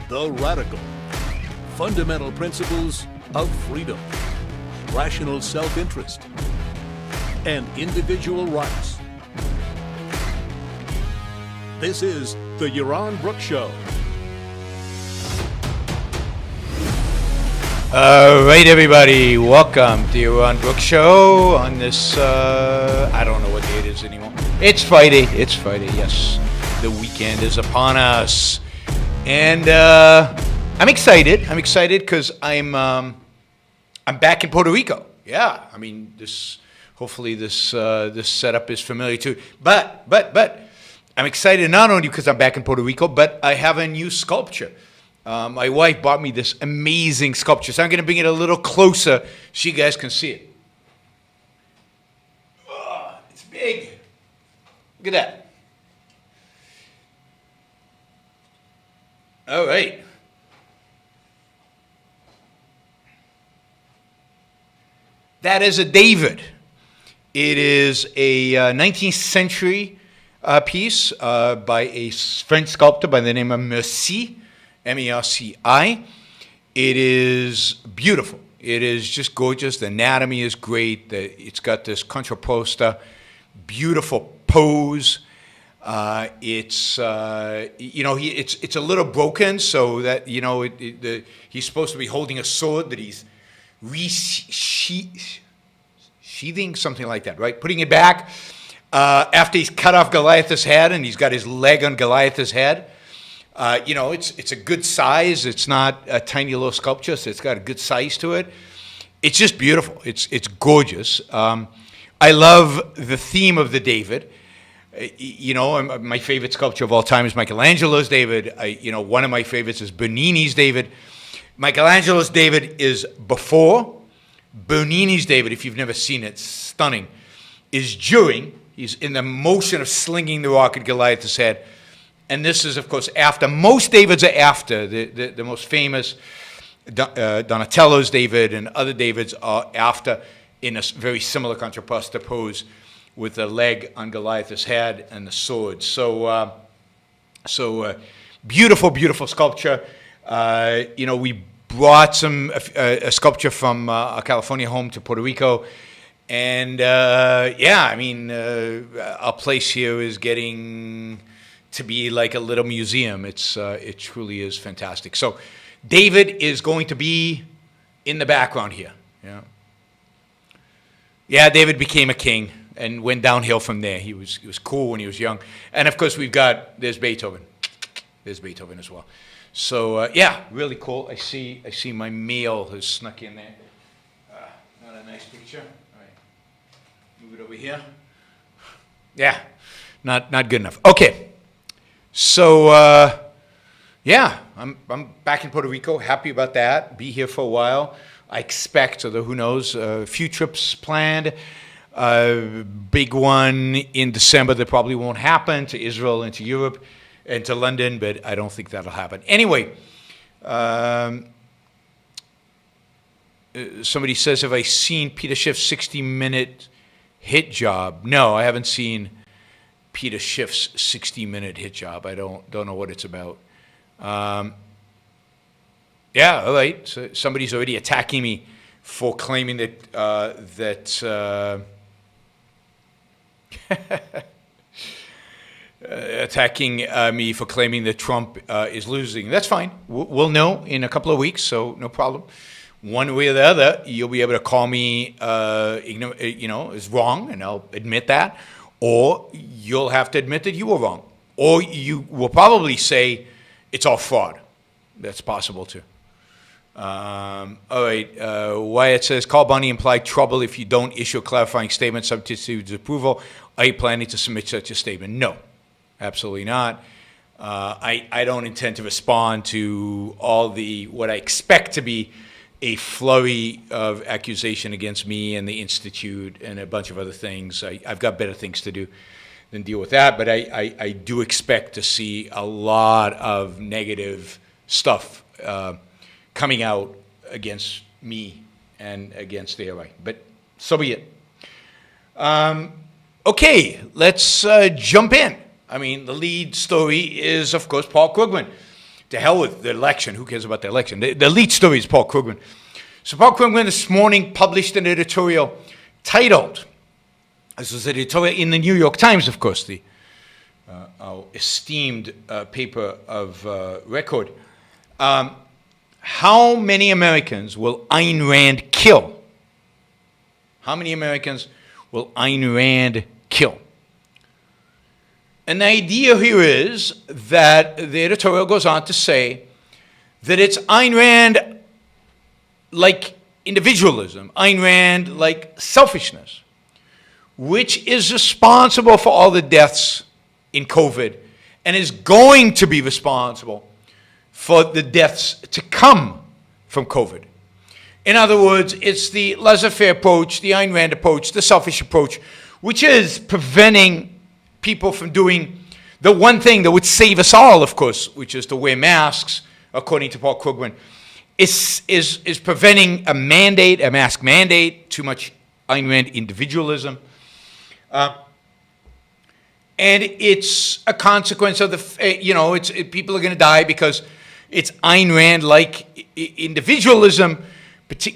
the radical, fundamental principles of freedom, rational self-interest, and individual rights. This is the Yaron Brook Show. All right, everybody, welcome to Yaron Brook Show on this, I don't know what day it is anymore. It's Friday, yes. The weekend is upon us. And I'm excited because I'm back in Puerto Rico. Yeah, I mean, hopefully this setup is familiar too. But I'm excited not only because I'm back in Puerto Rico, but I have a new sculpture. My wife bought me this amazing sculpture, so I'm going to bring it a little closer so you guys can see it. Oh, it's big. Look at that. All right. That is a David. It is a 19th century piece by a French sculptor by the name of Merci. M-E-R-C-I. It is beautiful. It is just gorgeous. The anatomy is great. It's got this contrapposta, beautiful pose. It's a little broken, so that he's supposed to be holding a sword that he's sheathing, something like that, right? Putting it back after he's cut off Goliath's head, and he's got his leg on Goliath's head. It's a good size. It's not a tiny little sculpture, so it's got a good size to it. It's just beautiful. It's gorgeous. I love the theme of the David. My favorite sculpture of all time is Michelangelo's David. One of my favorites is Bernini's David. Michelangelo's David is before. Bernini's David, if you've never seen it, stunning, is during. He's in the motion of slinging the rock at Goliath's head. And this is, of course, after. Most Davids are after. The most famous Donatello's David and other Davids are after in a very similar contrapposta pose with the leg on Goliath's head and the sword. So beautiful, beautiful sculpture. We brought a sculpture from our California home to Puerto Rico. And, our place here is getting to be like a little museum. It truly is fantastic. So David is going to be in the background here. Yeah, David became a king and went downhill from there. He was cool when he was young. And of course there's Beethoven. There's Beethoven as well. So really cool. I see my meal has snuck in there. Not a nice picture. All right. Move it over here. Yeah, not good enough. Okay. So, I'm back in Puerto Rico, happy about that, be here for a while. I expect, although who knows, a few trips planned. Big one in December that probably won't happen, to Israel and to Europe and to London, but I don't think that'll happen. Anyway, somebody says, have I seen Peter Schiff's 60-minute hit job? No, I haven't seen Peter Schiff's 60-minute hit job. I don't know what it's about. All right. So somebody's already attacking me for claiming that attacking me for claiming that Trump is losing. That's fine. We'll know in a couple of weeks, so no problem. One way or the other, you'll be able to call me, is wrong, and I'll admit that. Or you'll have to admit that you were wrong. Or you will probably say it's all fraud. That's possible too. All right. Wyatt says, call Bonnie implied trouble if you don't issue a clarifying statement subject to his approval. Are you planning to submit such a statement? No, absolutely not. I don't intend to respond to what I expect to be a flurry of accusation against me and the Institute and a bunch of other things. I've got better things to do than deal with that, but I do expect to see a lot of negative stuff coming out against me and against the ARI. But so be it. Okay, let's jump in. I mean, the lead story is, of course, Paul Krugman. To hell with the election. Who cares about the election? The lead story is Paul Krugman. So Paul Krugman this morning published an editorial titled, this was an editorial in the New York Times, of course, our esteemed paper of record. How many Americans will Ayn Rand kill? How many Americans will Ayn Rand kill? And the idea here is that the editorial goes on to say that it's Ayn Rand like individualism, Ayn Rand like selfishness, which is responsible for all the deaths in COVID and is going to be responsible for the deaths to come from COVID. In other words, it's the laissez-faire approach, the Ayn Rand approach, the selfish approach, which is preventing people from doing the one thing that would save us all, of course, which is to wear masks, according to Paul Krugman, is preventing a mask mandate, too much Ayn Rand individualism. And it's a consequence of people are going to die because it's Ayn Rand-like individualism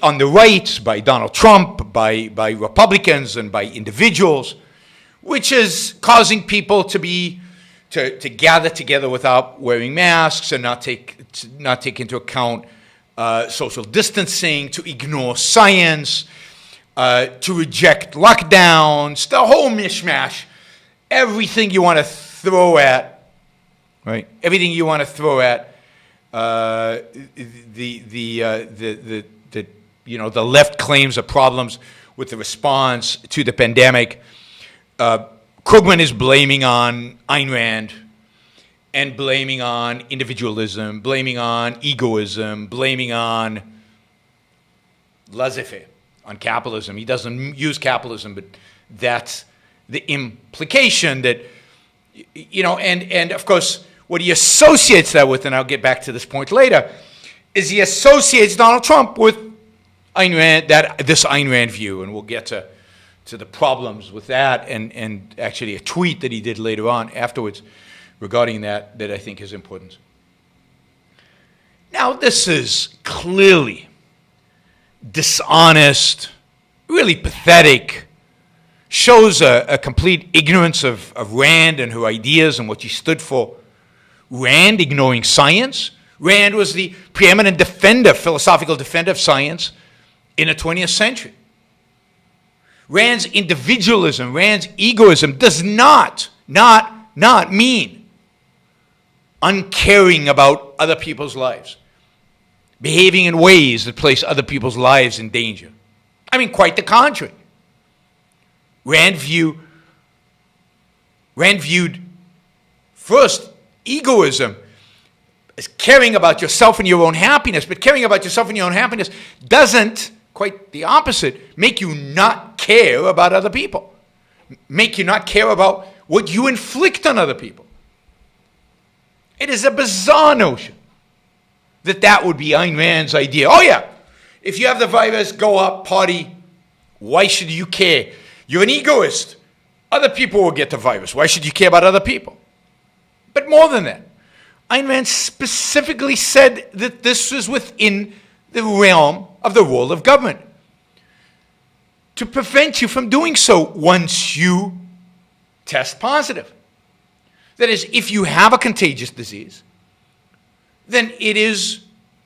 on the right by Donald Trump, by Republicans, and by individuals, which is causing people to gather together without wearing masks and not take into account social distancing, to ignore science, to reject lockdowns, the whole mishmash, everything you want to throw at, right? Everything you want to throw at the left claims of problems with the response to the pandemic. Krugman is blaming on Ayn Rand and blaming on individualism, blaming on egoism, blaming on laissez-faire, on capitalism. He doesn't use capitalism, but that's the implication that, and of course, what he associates that with, and I'll get back to this point later, is he associates Donald Trump with Ayn Rand, this Ayn Rand view, and we'll get to the problems with that, and actually a tweet that he did later on afterwards regarding that I think is important. Now, this is clearly dishonest, really pathetic, shows a complete ignorance of Rand and her ideas and what she stood for. Rand ignoring science. Rand was the preeminent philosophical defender of science in the 20th century. Rand's individualism, Rand's egoism does not mean uncaring about other people's lives, behaving in ways that place other people's lives in danger. I mean, quite the contrary. Rand viewed first egoism as caring about yourself and your own happiness, but caring about yourself and your own happiness doesn't, quite the opposite, make you not care about other people, make you not care about what you inflict on other people. It is a bizarre notion that would be Ayn Rand's idea. Oh yeah, if you have the virus, go up, party. Why should you care? You're an egoist. Other people will get the virus. Why should you care about other people? But more than that, Ayn Rand specifically said that this was within the realm of the role of government to prevent you from doing so once you test positive. That is, if you have a contagious disease, then it is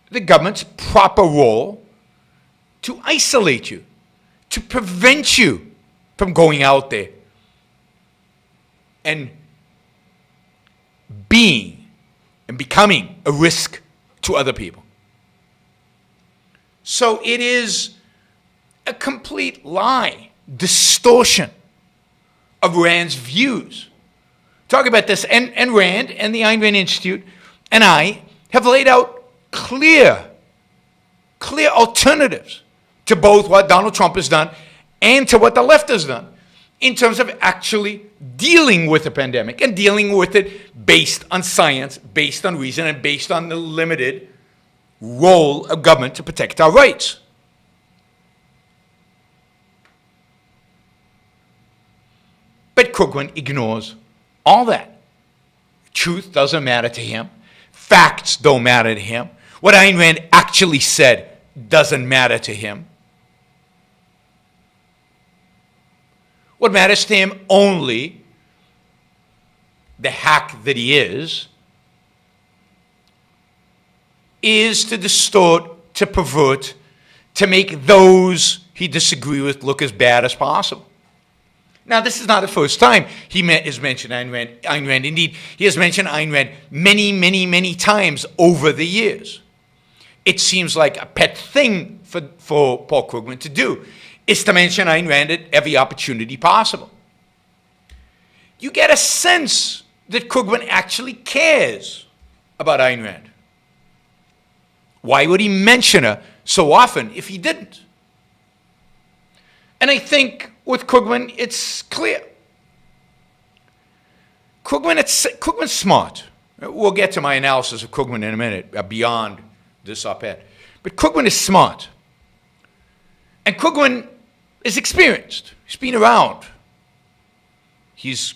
the government's proper role to isolate you, to prevent you from going out there and being and becoming a risk to other people. So it is a complete lie, distortion of Rand's views. Talk about this, and Rand and the Ayn Rand Institute and I have laid out clear alternatives to both what Donald Trump has done and to what the left has done in terms of actually dealing with the pandemic and dealing with it based on science, based on reason, and based on the limited role of government to protect our rights. But Krugman ignores all that. Truth doesn't matter to him. facts don't matter to him. What Ayn Rand actually said doesn't matter to him. What matters to him only, the hack that he is to distort, to pervert, to make those he disagrees with look as bad as possible. Now, this is not the first time he has mentioned Ayn Rand. Indeed, he has mentioned Ayn Rand many, many, many times over the years. It seems like a pet thing for Paul Krugman to do, is to mention Ayn Rand at every opportunity possible. You get a sense that Krugman actually cares about Ayn Rand. Why would he mention her so often if he didn't? And I think with Krugman, it's clear. Krugman's smart. We'll get to my analysis of Krugman in a minute, beyond this op-ed. But Krugman is smart. And Krugman is experienced. He's been around. He's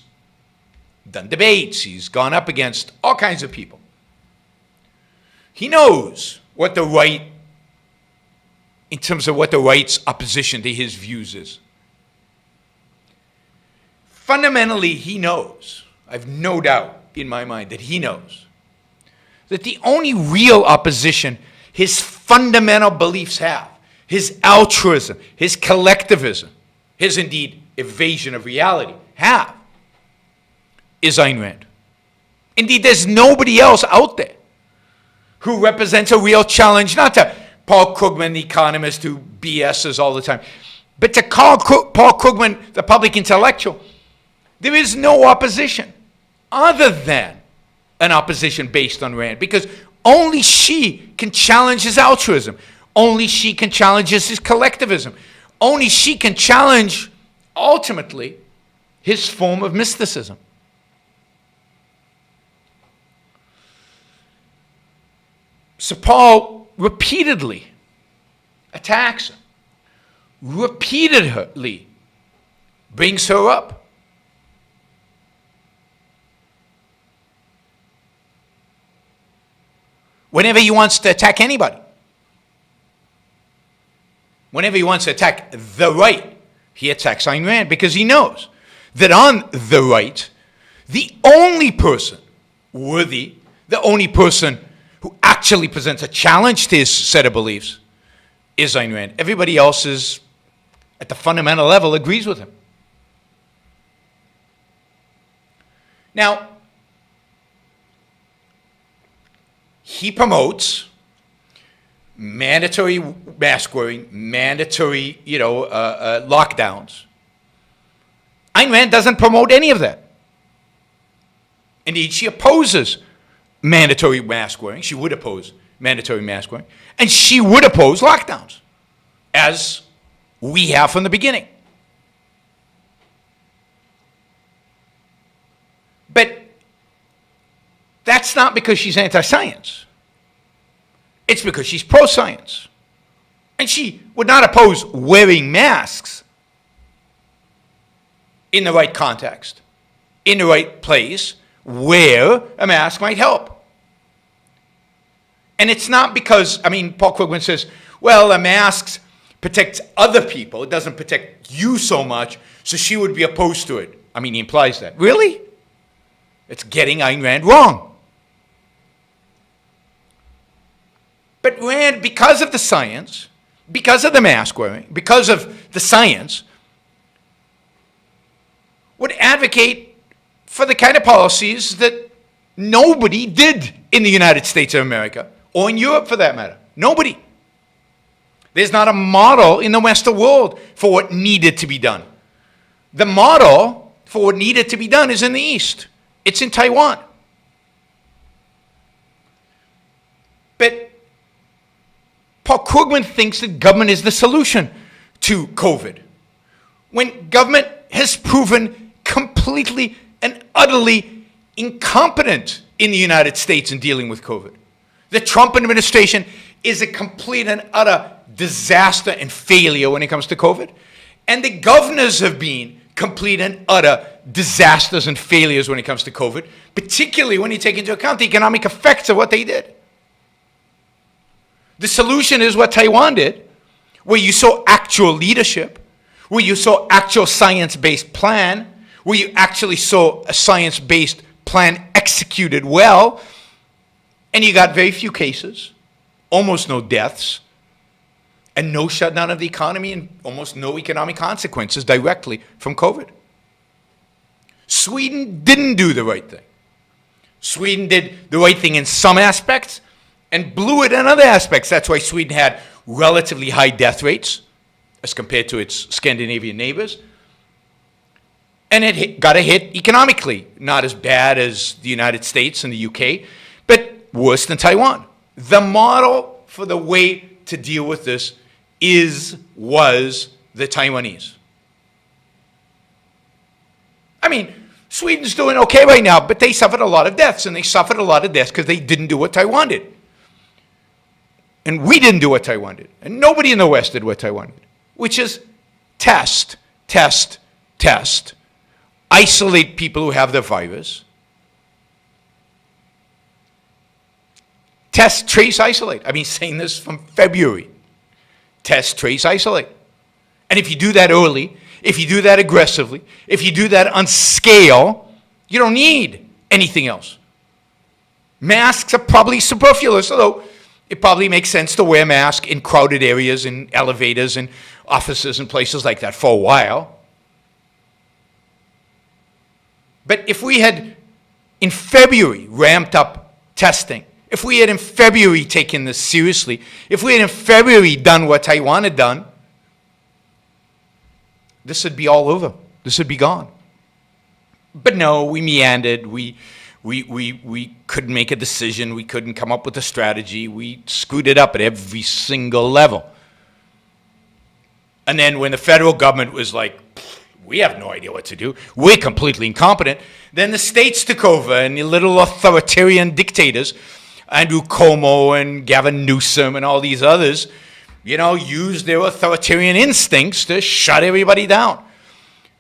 done debates. He's gone up against all kinds of people. He knows what the right, in terms of what the right's opposition to his views is. Fundamentally, he knows, I've no doubt in my mind that he knows, that the only real opposition his fundamental beliefs have, his altruism, his collectivism, his indeed evasion of reality have, is Ayn Rand. Indeed, there's nobody else out there who represents a real challenge, not to Paul Krugman, the economist who BS's all the time, but to Paul Krugman, the public intellectual. There is no opposition other than an opposition based on Rand, because only she can challenge his altruism. Only she can challenge his collectivism. Only she can challenge, ultimately, his form of mysticism. So Paul repeatedly attacks her, repeatedly brings her up. Whenever he wants to attack anybody, whenever he wants to attack the right, he attacks Ayn Rand, because he knows that on the right, the only person worthy, the only person who actually presents a challenge to his set of beliefs is Ayn Rand. Everybody else is, at the fundamental level, agrees with him. Now, he promotes mandatory mask wearing, mandatory, lockdowns. Ayn Rand doesn't promote any of that. Indeed, she opposes mandatory mask wearing. She would oppose mandatory mask wearing. And she would oppose lockdowns, as we have from the beginning. But that's not because she's anti-science. It's because she's pro-science. And she would not oppose wearing masks in the right context, in the right place, where a mask might help. And it's not because, Paul Krugman says, well, a mask protects other people. It doesn't protect you so much, so she would be opposed to it. He implies that. Really? It's getting Ayn Rand wrong. But Rand, because of the science, because of the mask wearing, because of the science, would advocate for the kind of policies that nobody did in the United States of America, or in Europe for that matter. Nobody. There's not a model in the Western world for what needed to be done. The model for what needed to be done is in the East. It's in Taiwan. But Paul Krugman thinks that government is the solution to COVID, when government has proven completely and utterly incompetent in the United States in dealing with COVID. The Trump administration is a complete and utter disaster and failure when it comes to COVID. And the governors have been complete and utter disasters and failures when it comes to COVID, particularly when you take into account the economic effects of what they did. The solution is what Taiwan did, where you saw actual leadership, where you saw actual science-based plan, where you actually saw a science-based plan executed well, and you got very few cases, almost no deaths, and no shutdown of the economy and almost no economic consequences directly from COVID. Sweden didn't do the right thing. Sweden did the right thing in some aspects and blew it in other aspects. That's why Sweden had relatively high death rates as compared to its Scandinavian neighbors. And it got a hit economically. Not as bad as the United States and the UK, but worse than Taiwan. The model for the way to deal with this was the Taiwanese. I mean, Sweden's doing okay right now, but they suffered a lot of deaths, and they suffered a lot of deaths because they didn't do what Taiwan did. And we didn't do what Taiwan did. And nobody in the West did what Taiwan did, which is test, test, test. Isolate people who have the virus. Test, trace, isolate. I've been saying this from February. Test, trace, isolate. And if you do that early, if you do that aggressively, if you do that on scale, you don't need anything else. Masks are probably superfluous, although it probably makes sense to wear a mask in crowded areas, in elevators, and offices and places like that for a while. But if we had, in February, ramped up testing, if we had in February taken this seriously, if we had in February done what Taiwan had done, this would be all over. This would be gone. But no, we meandered. We couldn't make a decision. We couldn't come up with a strategy. We screwed it up at every single level. And then when the federal government was like, we have no idea what to do, we're completely incompetent, then the states took over, and the little authoritarian dictators, Andrew Cuomo and Gavin Newsom and all these others, used their authoritarian instincts to shut everybody down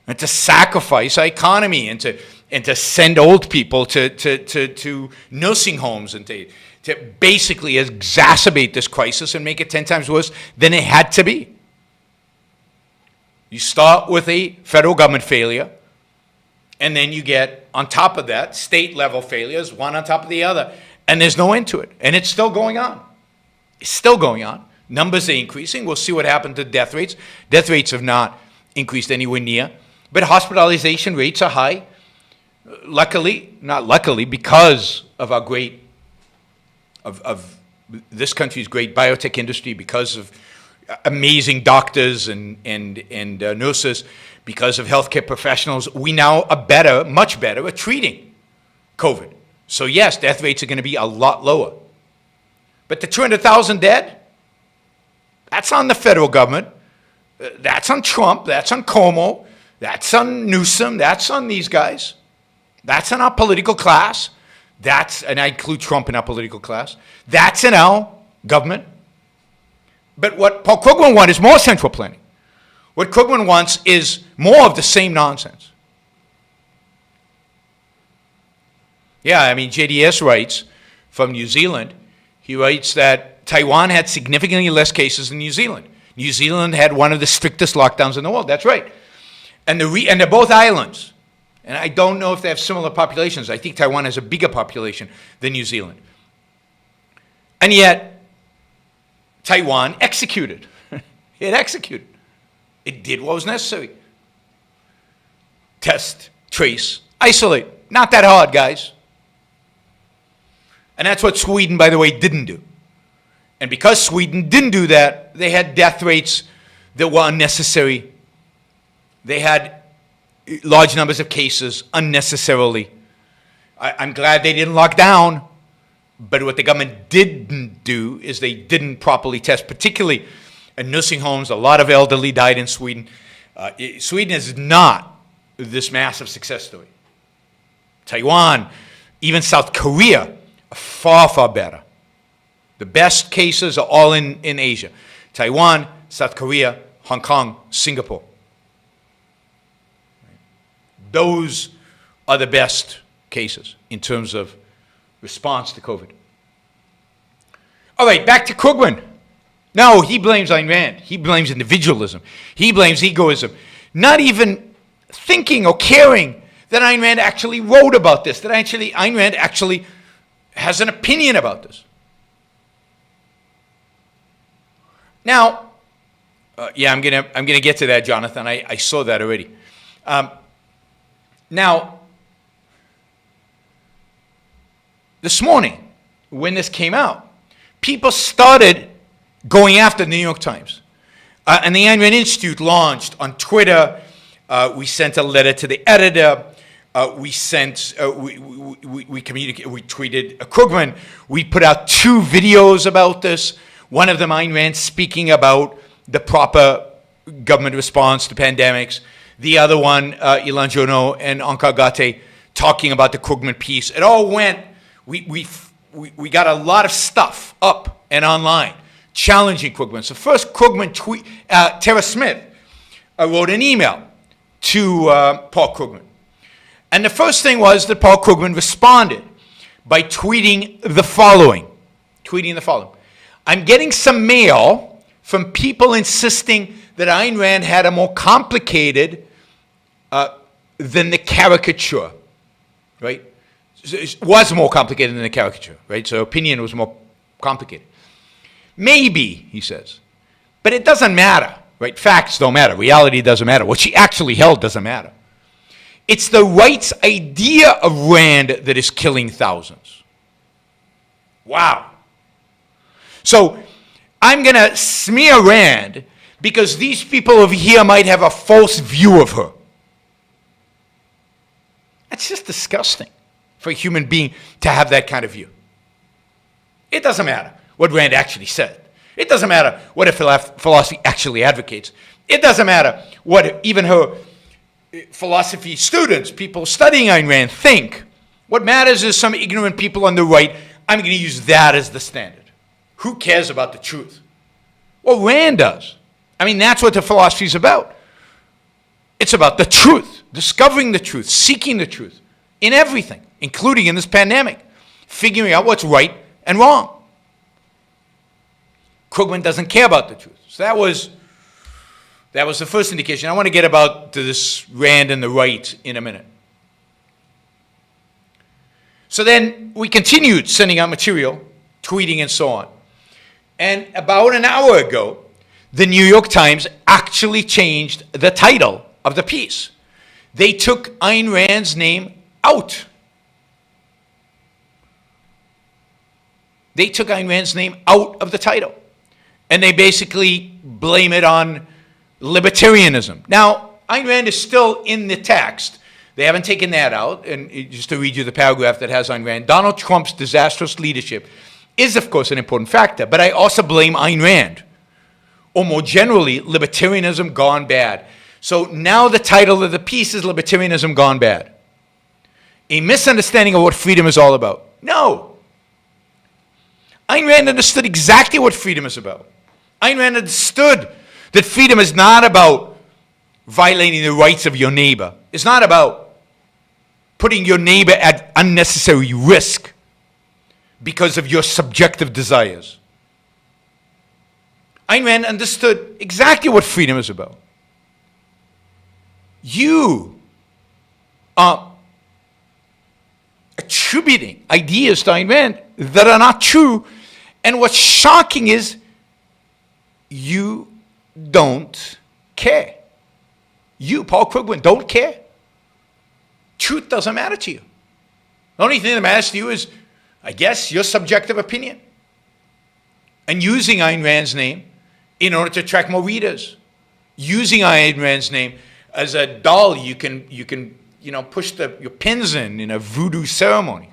and to sacrifice our economy and to send old people to nursing homes and to basically exacerbate this crisis and make it 10 times worse than it had to be. You start with a federal government failure, and then you get, on top of that, state-level failures, one on top of the other, and there's no end to it. And it's still going on. It's still going on. Numbers are increasing. We'll see what happened to death rates. Death rates have not increased anywhere near, but hospitalization rates are high. Luckily, not luckily, because of our great, of this country's great biotech industry, because of amazing doctors and nurses, because of healthcare professionals, we now are better, much better at treating COVID. So yes, death rates are going to be a lot lower. But the 200,000 dead, that's on the federal government. That's on Trump. That's on Cuomo. That's on Newsom. That's on these guys. That's in our political class. And I include Trump in our political class. That's in our government. But what Paul Krugman wants is more central planning. What Krugman wants is more of the same nonsense. Yeah, I mean, JDS writes from New Zealand, he writes that Taiwan had significantly less cases than New Zealand. New Zealand had one of the strictest lockdowns in the world. That's right. And they're both islands. And I don't know if they have similar populations. I think Taiwan has a bigger population than New Zealand. And yet, Taiwan executed. It executed. It did what was necessary. Test, trace, isolate. Not that hard, guys. And that's what Sweden, by the way, didn't do. And because Sweden didn't do that, they had death rates that were unnecessary. They had large numbers of cases unnecessarily. I'm glad they didn't lock down. But what the government didn't do is they didn't properly test, particularly in nursing homes. A lot of elderly died in Sweden. Sweden is not this massive success story. Taiwan, even South Korea, are far, far better. The best cases are all in Asia. Taiwan, South Korea, Hong Kong, Singapore. Those are the best cases in terms of response to COVID. All right, back to Krugman. No, he blames Ayn Rand. He blames individualism. He blames egoism. Not even thinking or caring that Ayn Rand actually wrote about this, that Ayn Rand actually has an opinion about this. Now, I'm gonna get to that, Jonathan. I saw that already. Now, this morning, when this came out, people started going after the New York Times. And the Ayn Rand Institute launched on Twitter. We sent a letter to the editor. We tweeted Krugman. We put out 2 videos about this. One of them, Ayn Rand speaking about the proper government response to pandemics. The other one, Ilan Journo and Onkar Ghate talking about the Krugman piece. It all went, we got a lot of stuff up and online challenging Krugman. So first, Krugman Tara Smith wrote an email to Paul Krugman. And the first thing was that Paul Krugman responded by tweeting the following. I'm getting some mail from people insisting that Ayn Rand had a more complicated than the caricature, right? It was more complicated than the caricature, right? So opinion was more complicated. Maybe, he says, but it doesn't matter, right? Facts don't matter. Reality doesn't matter. What she actually held doesn't matter. It's the right's idea of Rand that is killing thousands. Wow. So I'm going to smear Rand because these people over here might have a false view of her. That's just disgusting for a human being to have that kind of view. It doesn't matter what Rand actually said. It doesn't matter what her philosophy actually advocates. It doesn't matter what even her philosophy students, people studying Ayn Rand, think. What matters is some ignorant people on the right. I'm going to use that as the standard. Who cares about the truth? Well, Rand does. I mean, that's what the philosophy is about. It's about the truth, discovering the truth, seeking the truth in everything, including in this pandemic, figuring out what's right and wrong. Krugman doesn't care about the truth. So that was the first indication. I want to get about to this Rand and the right in a minute. So then we continued sending out material, tweeting and so on. And about an hour ago, the New York Times actually changed the title of the piece. They took Ayn Rand's name out. They took Ayn Rand's name out of the title. And they basically blame it on libertarianism. Now, Ayn Rand is still in the text. They haven't taken that out. And just to read you the paragraph that has Ayn Rand, Donald Trump's disastrous leadership is, of course, an important factor. But I also blame Ayn Rand. Or more generally, libertarianism gone bad. So now the title of the piece is Libertarianism Gone Bad. A misunderstanding of what freedom is all about. No. Ayn Rand understood exactly what freedom is about. Ayn Rand understood that freedom is not about violating the rights of your neighbor. It's not about putting your neighbor at unnecessary risk because of your subjective desires. Ayn Rand understood exactly what freedom is about. You are attributing ideas to Ayn Rand that are not true. And what's shocking is you don't care. You, Paul Krugman, don't care. Truth doesn't matter to you. The only thing that matters to you is, I guess, your subjective opinion. And using Ayn Rand's name in order to attract more readers. Using Ayn Rand's name as a doll you can push your pins in a voodoo ceremony.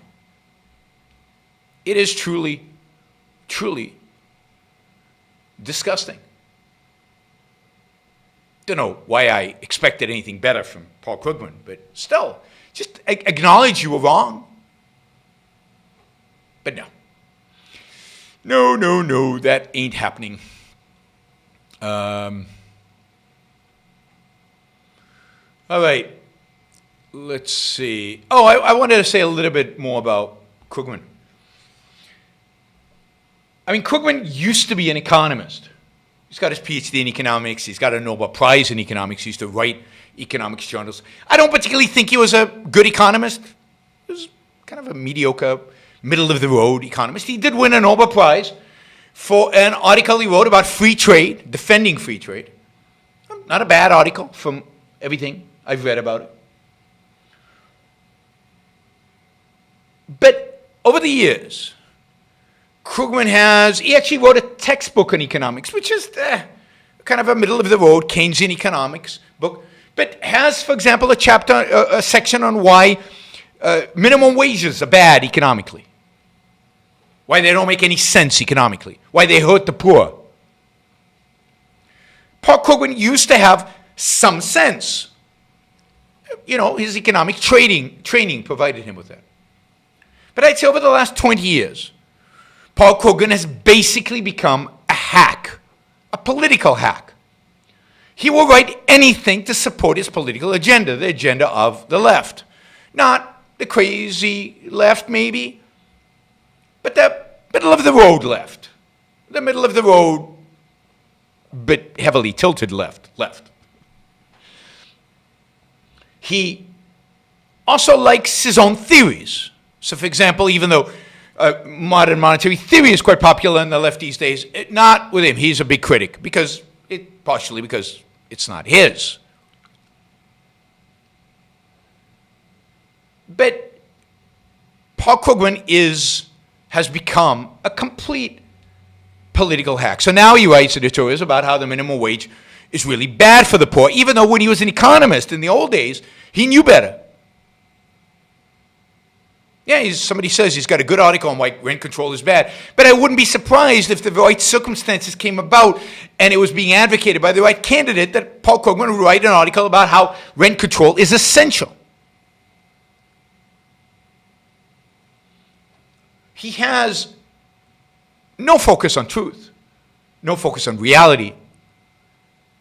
It is truly, truly disgusting. Don't know why I expected anything better from Paul Krugman, but still, just acknowledge you were wrong. But no. No, that ain't happening. All right. let's see. Oh, I wanted to say a little bit more about Krugman. I mean, Krugman used to be an economist. He's got his PhD in economics. He's got a Nobel Prize in economics. He used to write economics journals. I don't particularly think he was a good economist. He was kind of a mediocre, middle-of-the-road economist. He did win a Nobel Prize for an article he wrote about free trade, defending free trade. Not a bad article from everything I've read about it. But over the years, Krugman he actually wrote a textbook on economics, which is kind of a middle-of-the-road Keynesian economics book, but has, for example, a section on why minimum wages are bad economically, why they don't make any sense economically, why they hurt the poor. Paul Krugman used to have some sense. You know, his economic training provided him with that. But I'd say over the last 20 years, Paul Krugman has basically become a hack, a political hack. He will write anything to support his political agenda, the agenda of the left. Not the crazy left, maybe, but the middle-of-the-road left. The middle-of-the-road, but heavily tilted left. He also likes his own theories. So, for example, even though modern monetary theory is quite popular in the left these days, not with him. He's a big critic, partially because it's not his. But Paul Krugman has become a complete political hack. So now he writes editorials about how the minimum wage is really bad for the poor, even though when he was an economist in the old days, he knew better. Yeah, somebody says he's got a good article on why rent control is bad. But I wouldn't be surprised if the right circumstances came about and it was being advocated by the right candidate that Paul Krugman would write an article about how rent control is essential. He has no focus on truth, no focus on reality,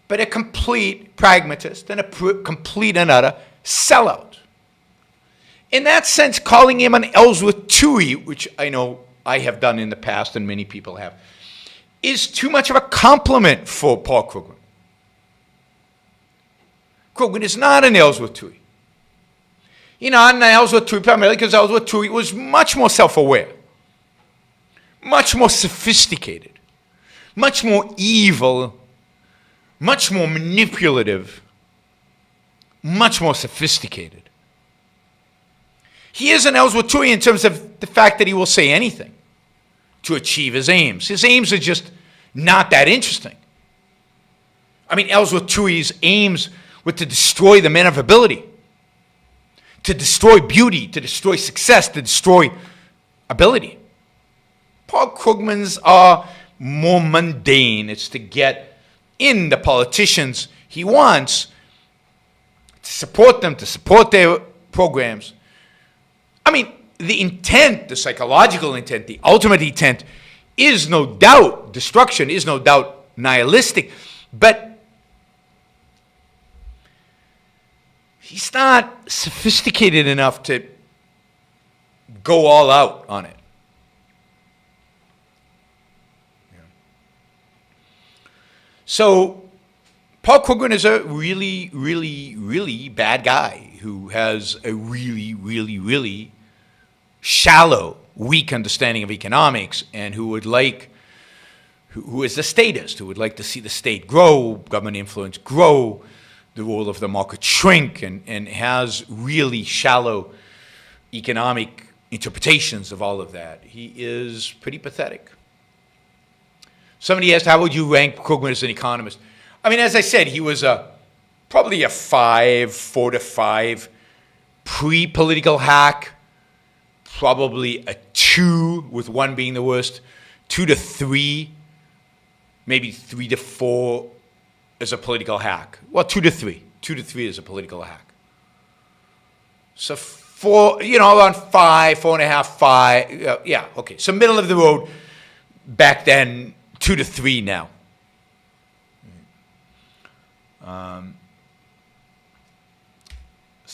but a complete pragmatist and a complete and utter sellout. In that sense, calling him an Ellsworth Toohey, which I know I have done in the past and many people have, is too much of a compliment for Paul Krugman. Krugman is not an Ellsworth Toohey. He's not an Ellsworth Toohey primarily because Ellsworth Toohey was much more self-aware, much more sophisticated, much more evil, much more manipulative, much more sophisticated. He is an Ellsworth Toohey in terms of the fact that he will say anything to achieve his aims. His aims are just not that interesting. I mean, Ellsworth Toohey's aims were to destroy the men of ability, to destroy beauty, to destroy success, to destroy ability. Paul Krugman's are more mundane. It's to get in the politicians he wants, to support them, to support their programs. I mean, the intent, the psychological intent, the ultimate intent is no doubt destruction, is no doubt nihilistic, but he's not sophisticated enough to go all out on it. Yeah. So Paul Krugman is a really, really, really bad guy who has a really, really, really shallow, weak understanding of economics and who is a statist, who would like to see the state grow, government influence grow, the role of the market shrink, and has really shallow economic interpretations of all of that. He is pretty pathetic. Somebody asked, how would you rank Krugman as an economist? I mean, as I said, he was probably a 4 to 5 pre-political hack, probably a 2, with 1 being the worst, 2 to 3, maybe 3 to 4 as a political hack. Well, 2 to 3. 2 to 3 is a political hack. So 4, around 5, 4.5, 5. Yeah, okay. So middle of the road back then, 2 to 3 now.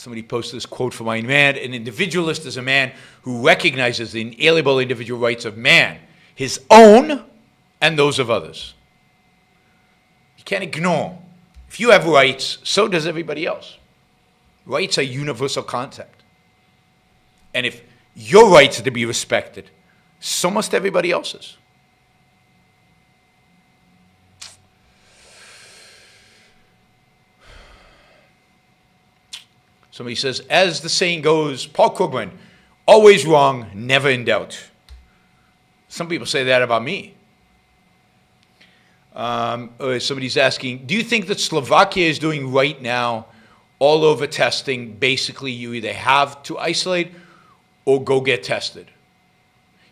somebody posted this quote from Ayn Rand: an individualist is a man who recognizes the inalienable individual rights of man, his own and those of others. You can't ignore. If you have rights, so does everybody else. Rights are a universal concept. And if your rights are to be respected, so must everybody else's. Somebody says, as the saying goes, Paul Krugman, always wrong, never in doubt. Some people say that about me. Somebody's asking, do you think that Slovakia is doing right now all over testing? Basically, you either have to isolate or go get tested.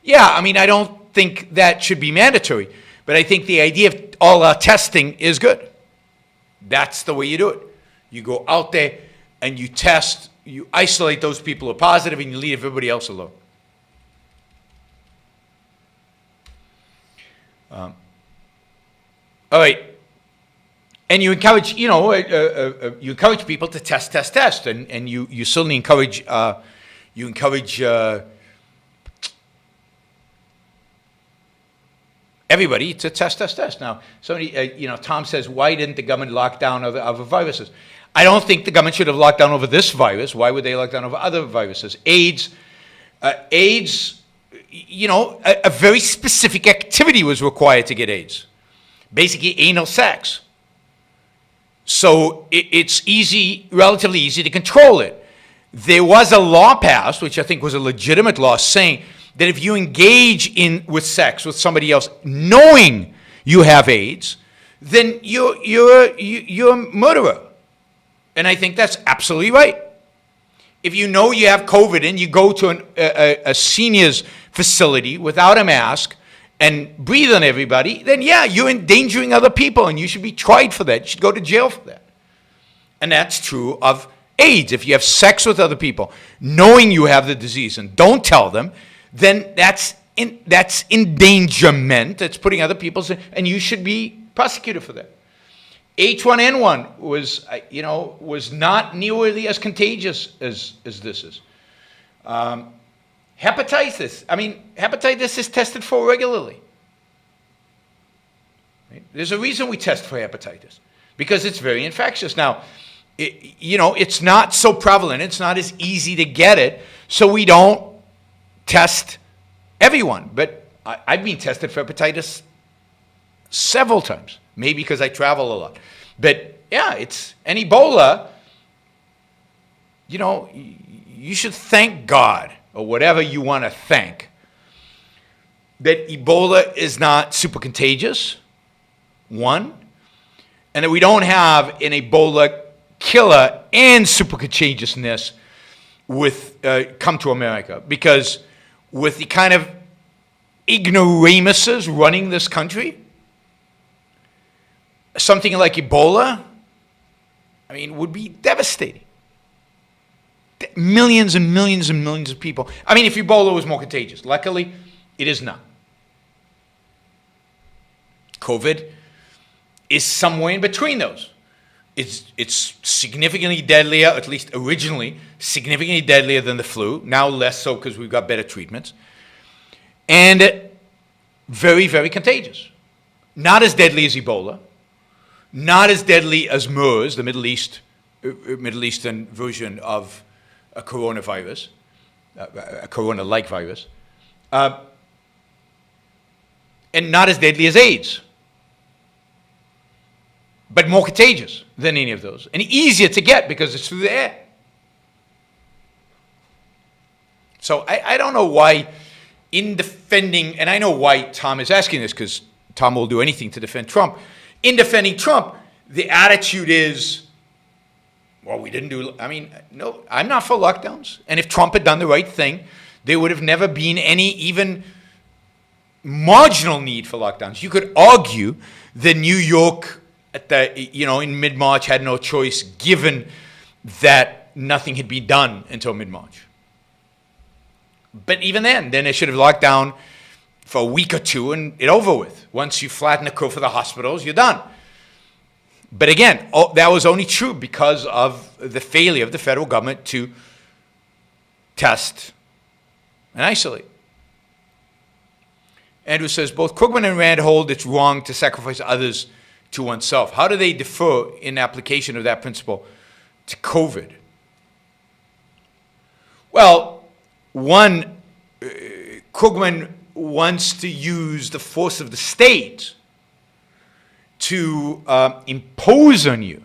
Yeah, I mean, I don't think that should be mandatory, but I think the idea of all our testing is good. That's the way you do it. You go out there and you test, you isolate those people who are positive, and you leave everybody else alone. All right. And you encourage, you encourage people to test, and you certainly encourage, everybody to test. Now, somebody, Tom says, why didn't the government lock down other viruses? I don't think the government should have locked down over this virus. Why would they lock down over other viruses? AIDS, a very specific activity was required to get AIDS. Basically, anal sex. So it's relatively easy to control it. There was a law passed, which I think was a legitimate law, saying that if you engage with sex with somebody else, knowing you have AIDS, then you're a murderer. And I think that's absolutely right. If you know you have COVID and you go to a seniors facility without a mask and breathe on everybody, then yeah, you're endangering other people, and you should be tried for that. You should go to jail for that. And that's true of AIDS. If you have sex with other people, knowing you have the disease and don't tell them, then that's endangerment. That's putting other people, and you should be prosecuted for that. H1N1 was not nearly as contagious as this is. Hepatitis. Hepatitis is tested for regularly. Right? There's a reason we test for hepatitis, because it's very infectious. Now, it's not so prevalent. It's not as easy to get it, so we don't test everyone. But I've been tested for hepatitis several times, maybe because I travel a lot. But yeah, and Ebola, you should thank God, or whatever you want to thank, that Ebola is not super contagious, one, and that we don't have an Ebola killer and super contagiousness come to America. Because with the kind of ignoramuses running this country, something like Ebola, would be devastating. Millions and millions and millions of people. If Ebola was more contagious. Luckily, it is not. COVID is somewhere in between those. It's significantly deadlier, at least originally, significantly deadlier than the flu. Now less so because we've got better treatments. And very, very contagious. Not as deadly as Ebola. Not as deadly as MERS, the Middle Eastern version of a coronavirus, a corona-like virus, and not as deadly as AIDS, but more contagious than any of those, and easier to get because it's through the air. So I don't know why, in defending, and I know why Tom is asking this, because Tom will do anything to defend Trump. In defending Trump, the attitude is, well, we didn't do, no, I'm not for lockdowns. And if Trump had done the right thing, there would have never been any even marginal need for lockdowns. You could argue that New York, in mid-March, had no choice, given that nothing had been done until mid-March. But even then they should have locked down for a week or two and it over with. Once you flatten the curve for the hospitals, you're done. But again, that was only true because of the failure of the federal government to test and isolate. Andrew says, both Krugman and Rand hold it's wrong to sacrifice others to oneself. How do they differ in application of that principle to COVID? Well, one, Krugman wants to use the force of the state to impose on you.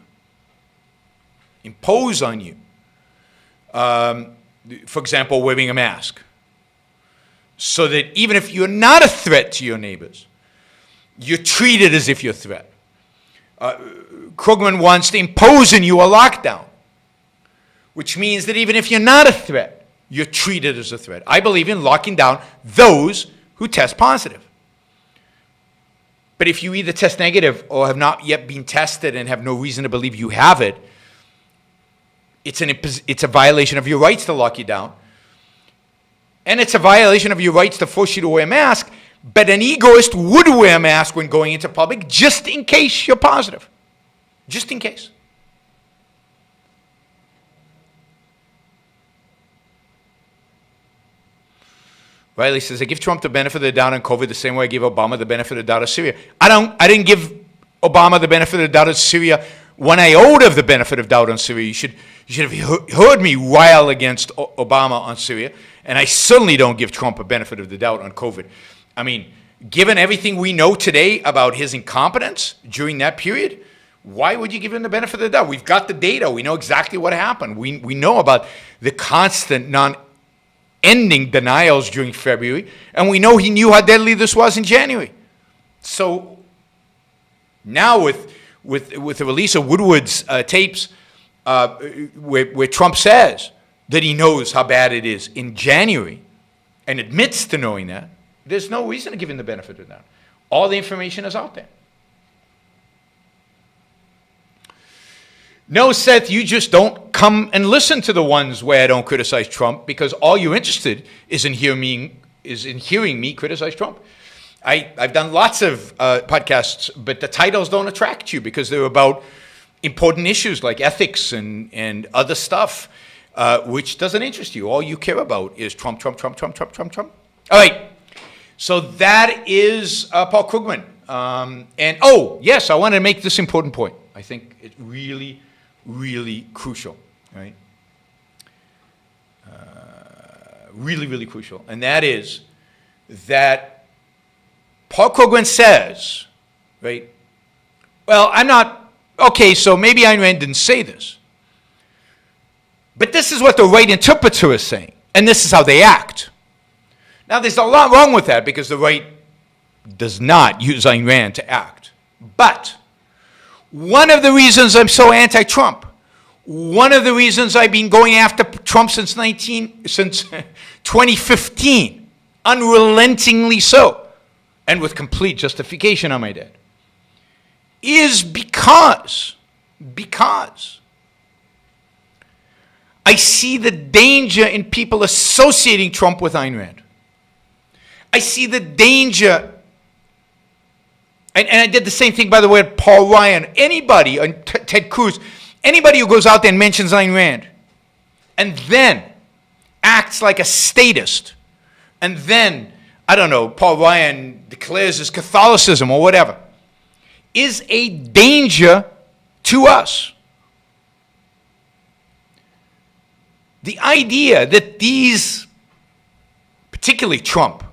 For example, wearing a mask. So that even if you're not a threat to your neighbors, you're treated as if you're a threat. Krugman wants to impose on you a lockdown, which means that even if you're not a threat, you're treated as a threat. I believe in locking down those who test positive. But if you either test negative or have not yet been tested and have no reason to believe you have it, it's a violation of your rights to lock you down. And it's a violation of your rights to force you to wear a mask, but an egoist would wear a mask when going into public just in case you're positive. Just in case. Riley says, I give Trump the benefit of the doubt on COVID the same way I gave Obama the benefit of the doubt of Syria. I didn't give Obama the benefit of the doubt of Syria one iota of the benefit of doubt on Syria. You should have heard me rile against Obama on Syria, and I certainly don't give Trump a benefit of the doubt on COVID. I mean, given everything we know today about his incompetence during that period, why would you give him the benefit of the doubt? We've got the data. We know exactly what happened. We know about the constant non-ending denials during February, and we know he knew how deadly this was in January. So now with the release of Woodward's tapes, where Trump says that he knows how bad it is in January and admits to knowing that, there's no reason to give him the benefit of that. All the information is out there. No, Seth, you just don't come and listen to the ones where I don't criticize Trump because all you're interested is in hearing me criticize Trump. I've done lots of podcasts, but the titles don't attract you because they're about important issues like ethics and other stuff, which doesn't interest you. All you care about is Trump, Trump, Trump, Trump, Trump, Trump, Trump. All right. So that is Paul Krugman. And yes, I want to make this important point. I think it's really, really crucial, right? Really, really crucial. And that is that Paul Krugman says, right, well, I'm not, okay, so maybe Ayn Rand didn't say this. But this is what the right interpreter is saying, and this is how they act. Now, there's a lot wrong with that because the right does not use Ayn Rand to act. But one of the reasons I'm so anti-Trump, one of the reasons I've been going after Trump since 2015, unrelentingly so, and with complete justification, I might add, is because I see the danger in people associating Trump with Ayn Rand. I see the danger, and I did the same thing, by the way, with Paul Ryan, anybody, and Ted Cruz, anybody who goes out there and mentions Ayn Rand, and then acts like a statist, and then, I don't know, Paul Ryan declares his Catholicism or whatever, is a danger to us. The idea that these, particularly Trump,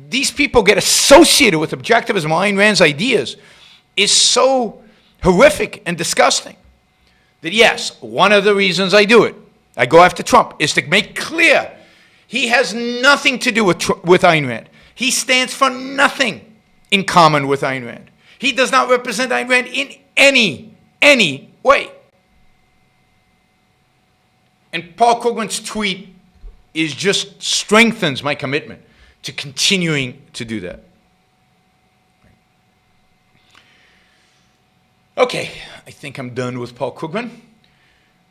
these people get associated with objectivism or Ayn Rand's ideas is so horrific and disgusting that yes, one of the reasons I do it, I go after Trump, is to make clear he has nothing to do with Ayn Rand. He stands for nothing in common with Ayn Rand. He does not represent Ayn Rand in any way. And Paul Krugman's tweet just strengthens my commitment to continuing to do that. Okay, I think I'm done with Paul Krugman.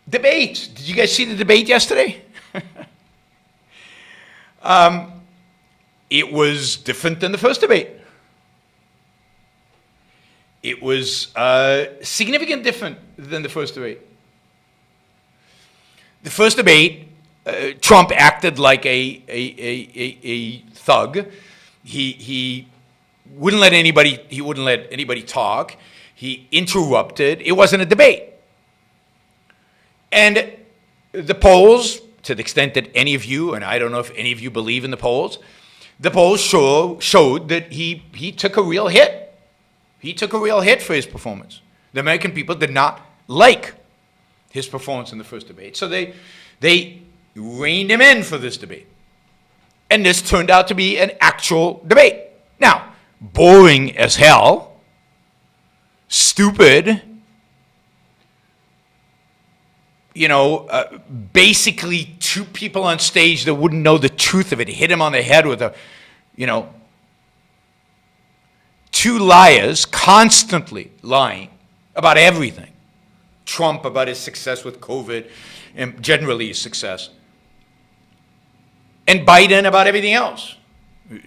Debate. Did you guys see the debate yesterday? It was different than the first debate. It was significantly different than the first debate. The first debate, Trump acted like a thug. He wouldn't let anybody talk. He interrupted. It wasn't a debate. And the polls, to the extent that any of you, and I don't know if any of you believe in the polls showed that he took a real hit. He took a real hit for his performance. The American people did not like his performance in the first debate. So they reined him in for this debate. And this turned out to be an actual debate. Now, boring as hell, stupid, basically two people on stage that wouldn't know the truth of it, hit him on the head with two liars constantly lying about everything. Trump about his success with COVID and generally his success. And Biden about everything else.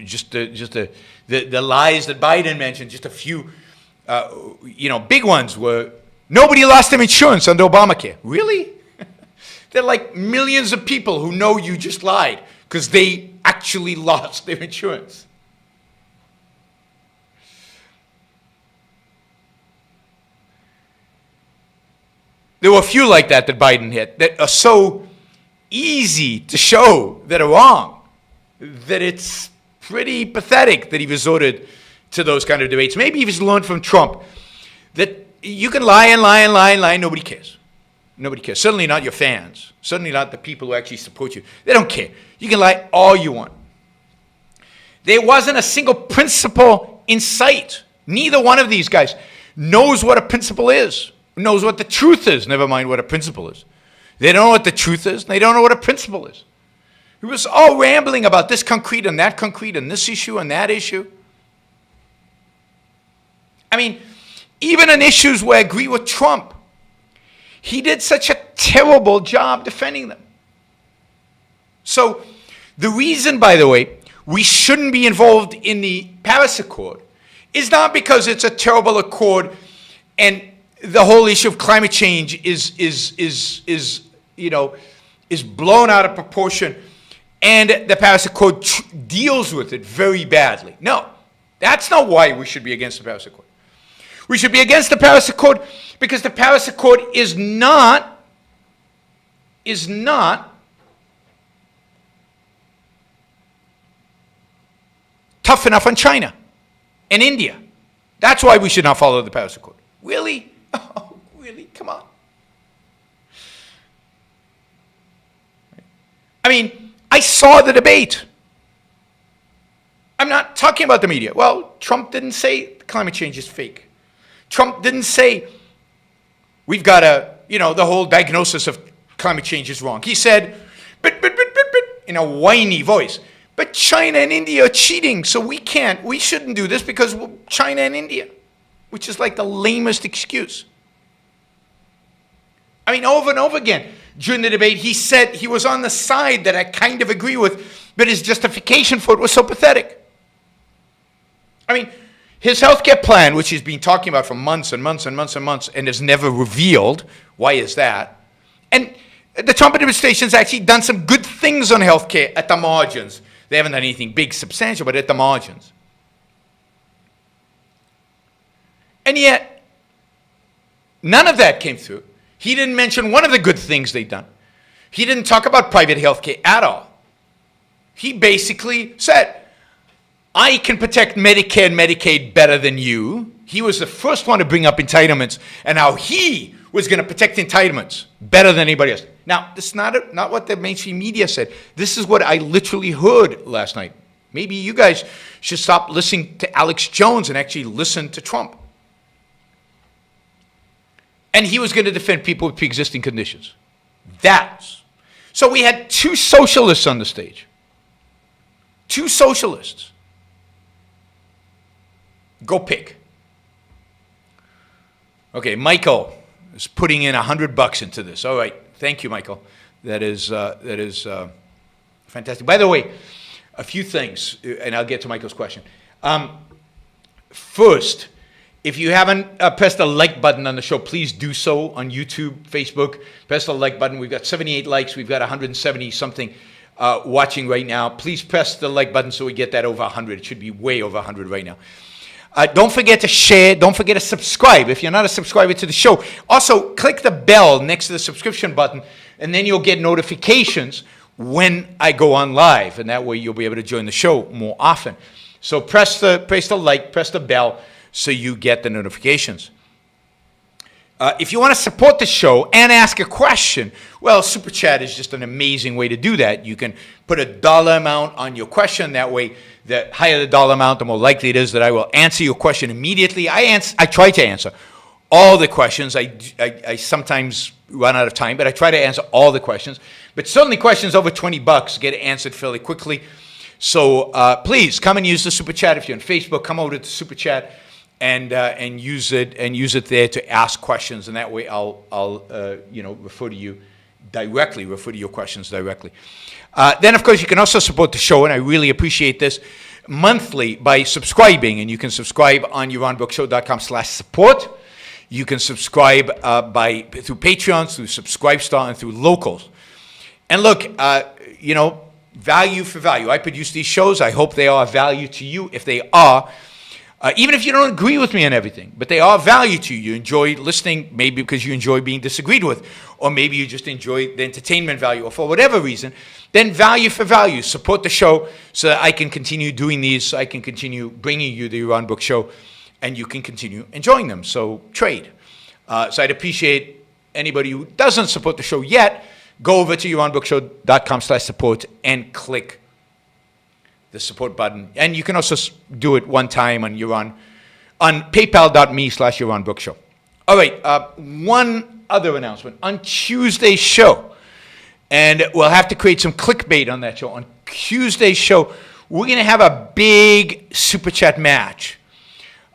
Just the lies that Biden mentioned, just a few, big ones were nobody lost their insurance under Obamacare. Really? There are like millions of people who know you just lied because they actually lost their insurance. There were a few like that Biden hit that are so easy to show that are wrong that it's pretty pathetic that he resorted to those kind of debates. Maybe he's learned from Trump that you can lie and lie and lie and lie and nobody cares. Nobody cares. Certainly not your fans. Certainly not the people who actually support you. They don't care. You can lie all you want. There wasn't a single principle in sight. Neither one of these guys knows what a principle is. Knows what the truth is, never mind what a principle is. They don't know what the truth is, and they don't know what a principle is. He was all rambling about this concrete and this issue and that issue. I mean, even on issues where I agree with Trump, he did such a terrible job defending them. So the reason, by the way, we shouldn't be involved in the Paris Accord is not because it's a terrible accord and the whole issue of climate change is blown out of proportion, and the Paris Accord deals with it very badly. No, that's not why we should be against the Paris Accord. We should be against the Paris Accord because the Paris Accord is not tough enough on China and India. That's why we should not follow the Paris Accord. Really? Oh, really? Come on. I mean, I saw the debate. I'm not talking about the media. Well, Trump didn't say climate change is fake. Trump didn't say we've got the whole diagnosis of climate change is wrong. He said, but, in a whiny voice, but China and India are cheating, so we shouldn't do this because China and India. Which is like the lamest excuse. I mean, over and over again, during the debate, he said he was on the side that I kind of agree with, but his justification for it was so pathetic. I mean, his healthcare plan, which he's been talking about for months and months and months and months, and has never revealed, why is that? And the Trump administration has actually done some good things on healthcare at the margins. They haven't done anything big, substantial, but at the margins. And yet, none of that came through. He didn't mention one of the good things they've done. He didn't talk about private health care at all. He basically said, I can protect Medicare and Medicaid better than you. He was the first one to bring up entitlements and how he was going to protect entitlements better than anybody else. Now, this is not what the mainstream media said. This is what I literally heard last night. Maybe you guys should stop listening to Alex Jones and actually listen to Trump. And he was going to defend people with pre-existing conditions. So we had two socialists on the stage. Two socialists. Go pick. Okay, Michael is putting in $100 into this. All right, thank you, Michael. That is fantastic. By the way, a few things, and I'll get to Michael's question. First, If you haven't pressed the like button on the show, please do so on YouTube, Facebook. Press the like button. We've got 78 likes. We've got 170 something watching right now. Please press the like button so we get that over 100. It should be way over 100 right now. Don't forget to share. Don't forget to subscribe if you're not a subscriber to the show. Also, click the bell next to the subscription button, and then you'll get notifications when I go on live, and that way you'll be able to join the show more often. So press the like, press the bell, so you get the notifications. If you want to support the show and ask a question, well, Super Chat is just an amazing way to do that. You can put a dollar amount on your question. That way, the higher the dollar amount, the more likely it is that I will answer your question immediately. I try to answer all the questions. I sometimes run out of time, but I try to answer all the questions. But certainly questions over $20 get answered fairly quickly. So please come and use the Super Chat. If you're on Facebook, come over to the Super Chat and use it there to ask questions, and that way I'll refer to you directly, refer to your questions directly. Then of course you can also support the show, and I really appreciate this, monthly by subscribing, and you can subscribe on YaronBrookShow.com/support. You can subscribe through Patreon, through Subscribestar, and through Locals. And look, value for value. I produce these shows. I hope they are of value to you. If they are, even if you don't agree with me on everything, but they are of value to you. You enjoy listening, maybe because you enjoy being disagreed with, or maybe you just enjoy the entertainment value, or for whatever reason, then value for value. Support the show so that I can continue doing these, so I can continue bringing you the Yaron Brook Show, and you can continue enjoying them. So trade. So I'd appreciate anybody who doesn't support the show yet, go over to YaronBrookShow.com/support and click the support button. And you can also do it one time on paypal.me/YaronBrookShow. All right, one other announcement. On Tuesday's show, and we'll have to create some clickbait on that show. On Tuesday's show, we're going to have a big Super Chat match.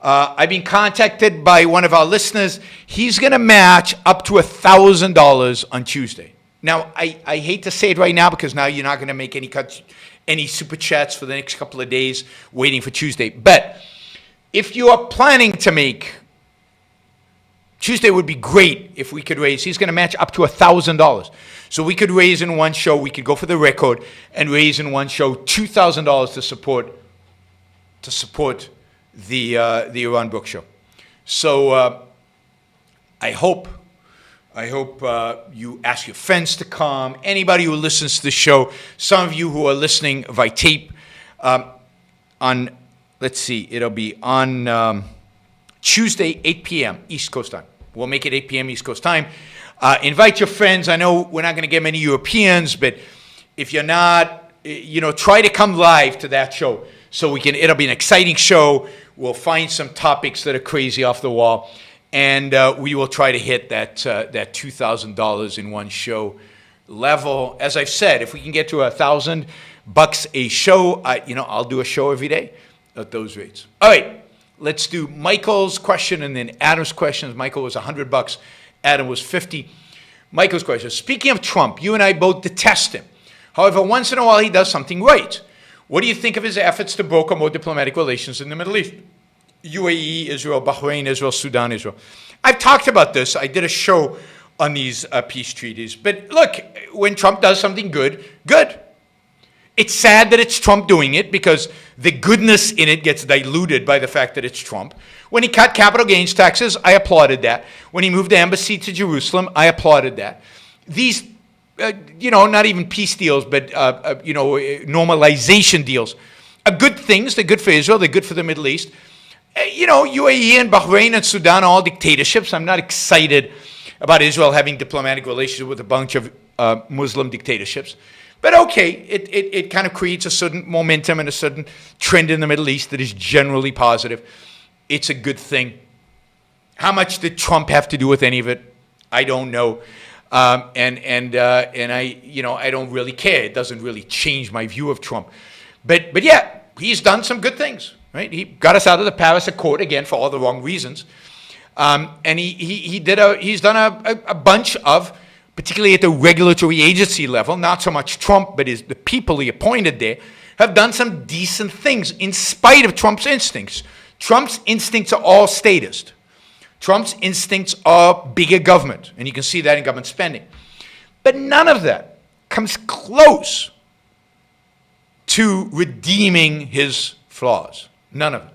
I've been contacted by one of our listeners. He's going to match up to $1,000 on Tuesday. Now, I hate to say it right now because now you're not going to make any Super Chats for the next couple of days waiting for Tuesday. But if you are planning to make, Tuesday would be great if we could raise, he's going to match up to $1,000. So we could raise in one show, we could go for the record and raise in one show $2,000 to support the Yaron Brook Show. So I hope you ask your friends to come, anybody who listens to the show, some of you who are listening via tape, it'll be on Tuesday, 8 p.m. East Coast time. We'll make it 8 p.m. East Coast time. Invite your friends. I know we're not going to get many Europeans, but if you're not, try to come live to that show so it'll be an exciting show. We'll find some topics that are crazy off the wall. And we will try to hit that $2,000 in one show level. As I've said, if we can get to $1,000 a show, I'll do a show every day at those rates. All right, let's do Michael's question and then Adam's questions. Michael was $100. Adam was $50. Michael's question: speaking of Trump, you and I both detest him. However, once in a while he does something right. What do you think of his efforts to broker more diplomatic relations in the Middle East? UAE, Israel, Bahrain, Israel, Sudan, Israel. I've talked about this. I did a show on these peace treaties. But look, when Trump does something good. It's sad that it's Trump doing it because the goodness in it gets diluted by the fact that it's Trump. When he cut capital gains taxes, I applauded that. When he moved the embassy to Jerusalem, I applauded that. These, not even peace deals, but, normalization deals are good things. They're good for Israel. They're good for the Middle East. UAE and Bahrain and Sudan are all dictatorships. I'm not excited about Israel having diplomatic relations with a bunch of Muslim dictatorships. But okay, it kind of creates a certain momentum and a certain trend in the Middle East that is generally positive. It's a good thing. How much did Trump have to do with any of it? I don't know. And I don't really care. It doesn't really change my view of Trump. But yeah, he's done some good things. Right? He got us out of the Paris Accord again for all the wrong reasons, and he's done a bunch of, particularly at the regulatory agency level, not so much Trump, but the people he appointed there have done some decent things in spite of Trump's instincts Trump's instincts are all statist. Trump's instincts are bigger government, and you can see that in government spending. But none of that comes close to redeeming his flaws. None of it.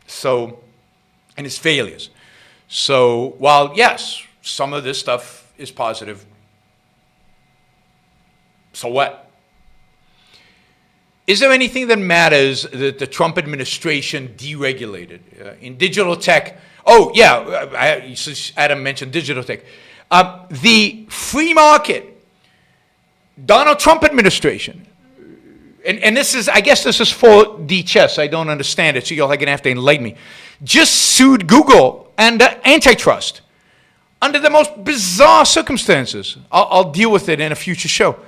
So, and his failures. So, while, yes, some of this stuff is positive, so what? Is there anything that matters that the Trump administration deregulated? In digital tech, oh, yeah, Adam mentioned digital tech. The free market, Donald Trump administration, and this is, I guess this is for the chess. I don't understand it, so you're going to have to enlighten me. Just sued Google and antitrust under the most bizarre circumstances. I'll deal with it in a future show.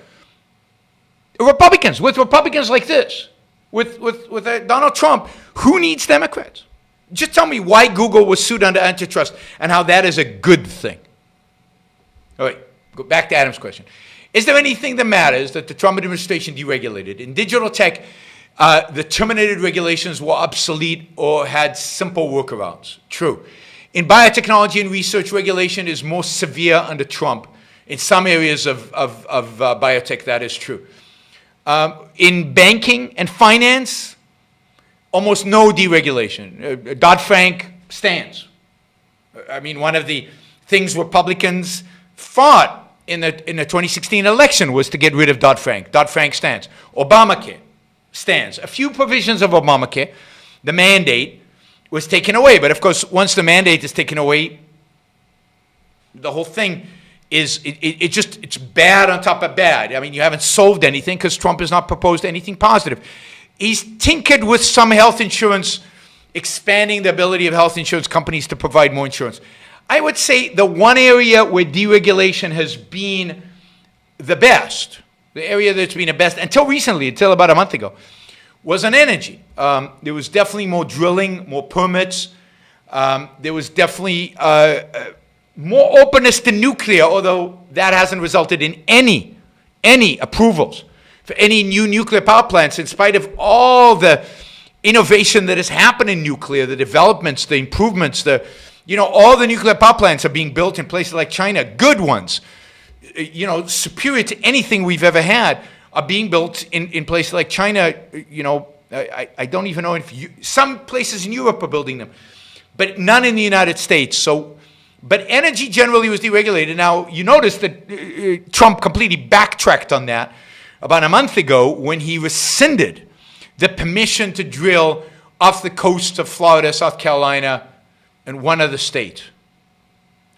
Republicans, with Republicans like this, with Donald Trump, who needs Democrats? Just tell me why Google was sued under antitrust and how that is a good thing. All right, go back to Adam's question. Is there anything that matters that the Trump administration deregulated? In digital tech, the terminated regulations were obsolete or had simple workarounds. True. In biotechnology and research, regulation is more severe under Trump. In some areas of biotech, that is true. In banking and finance, almost no deregulation. Dodd-Frank stands. I mean, one of the things Republicans fought in the 2016 election was to get rid of Dodd-Frank. Dodd-Frank stands. Obamacare stands. A few provisions of Obamacare, the mandate was taken away. But of course, once the mandate is taken away, the whole thing is, it's bad on top of bad. I mean, you haven't solved anything because Trump has not proposed anything positive. He's tinkered with some health insurance, expanding the ability of health insurance companies to provide more insurance. I would say the one area where deregulation has been the best, the area that's been the best until recently, until about a month ago, was on energy. There was definitely more drilling, more permits. There was definitely more openness to nuclear, although that hasn't resulted in any approvals for any new nuclear power plants, in spite of all the innovation that has happened in nuclear, the developments, the improvements, all the nuclear power plants are being built in places like China, good ones, superior to anything we've ever had, are being built in places like China. I don't even know if some places in Europe are building them, but none in the United States. But energy generally was deregulated. Now, you notice that Trump completely backtracked on that about a month ago when he rescinded the permission to drill off the coast of Florida, South Carolina, and one other state.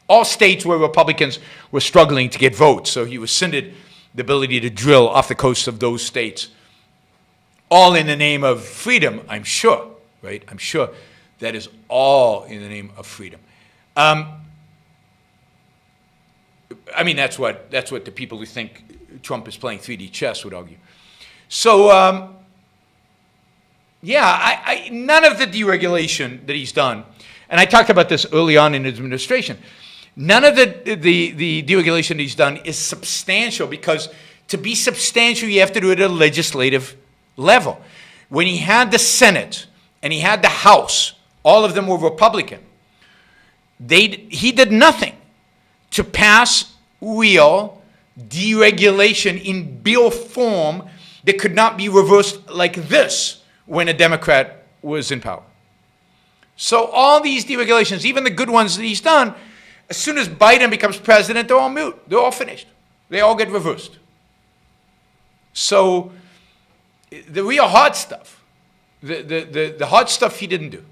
All states where Republicans were struggling to get votes, so he rescinded the ability to drill off the coast of those states. All in the name of freedom, I'm sure, right? I'm sure that is all in the name of freedom. I mean, that's what the people who think Trump is playing 3D chess would argue. So, none of the deregulation that he's done, and I talked about this early on in his administration, none of the deregulation that he's done is substantial, because to be substantial, you have to do it at a legislative level. When he had the Senate and he had the House, all of them were Republican. He did nothing to pass real deregulation in bill form that could not be reversed like this when a Democrat was in power. So all these deregulations, even the good ones that he's done, as soon as Biden becomes president, they're all moot. They're all finished. They all get reversed. So the real hard stuff, the hard stuff he didn't do.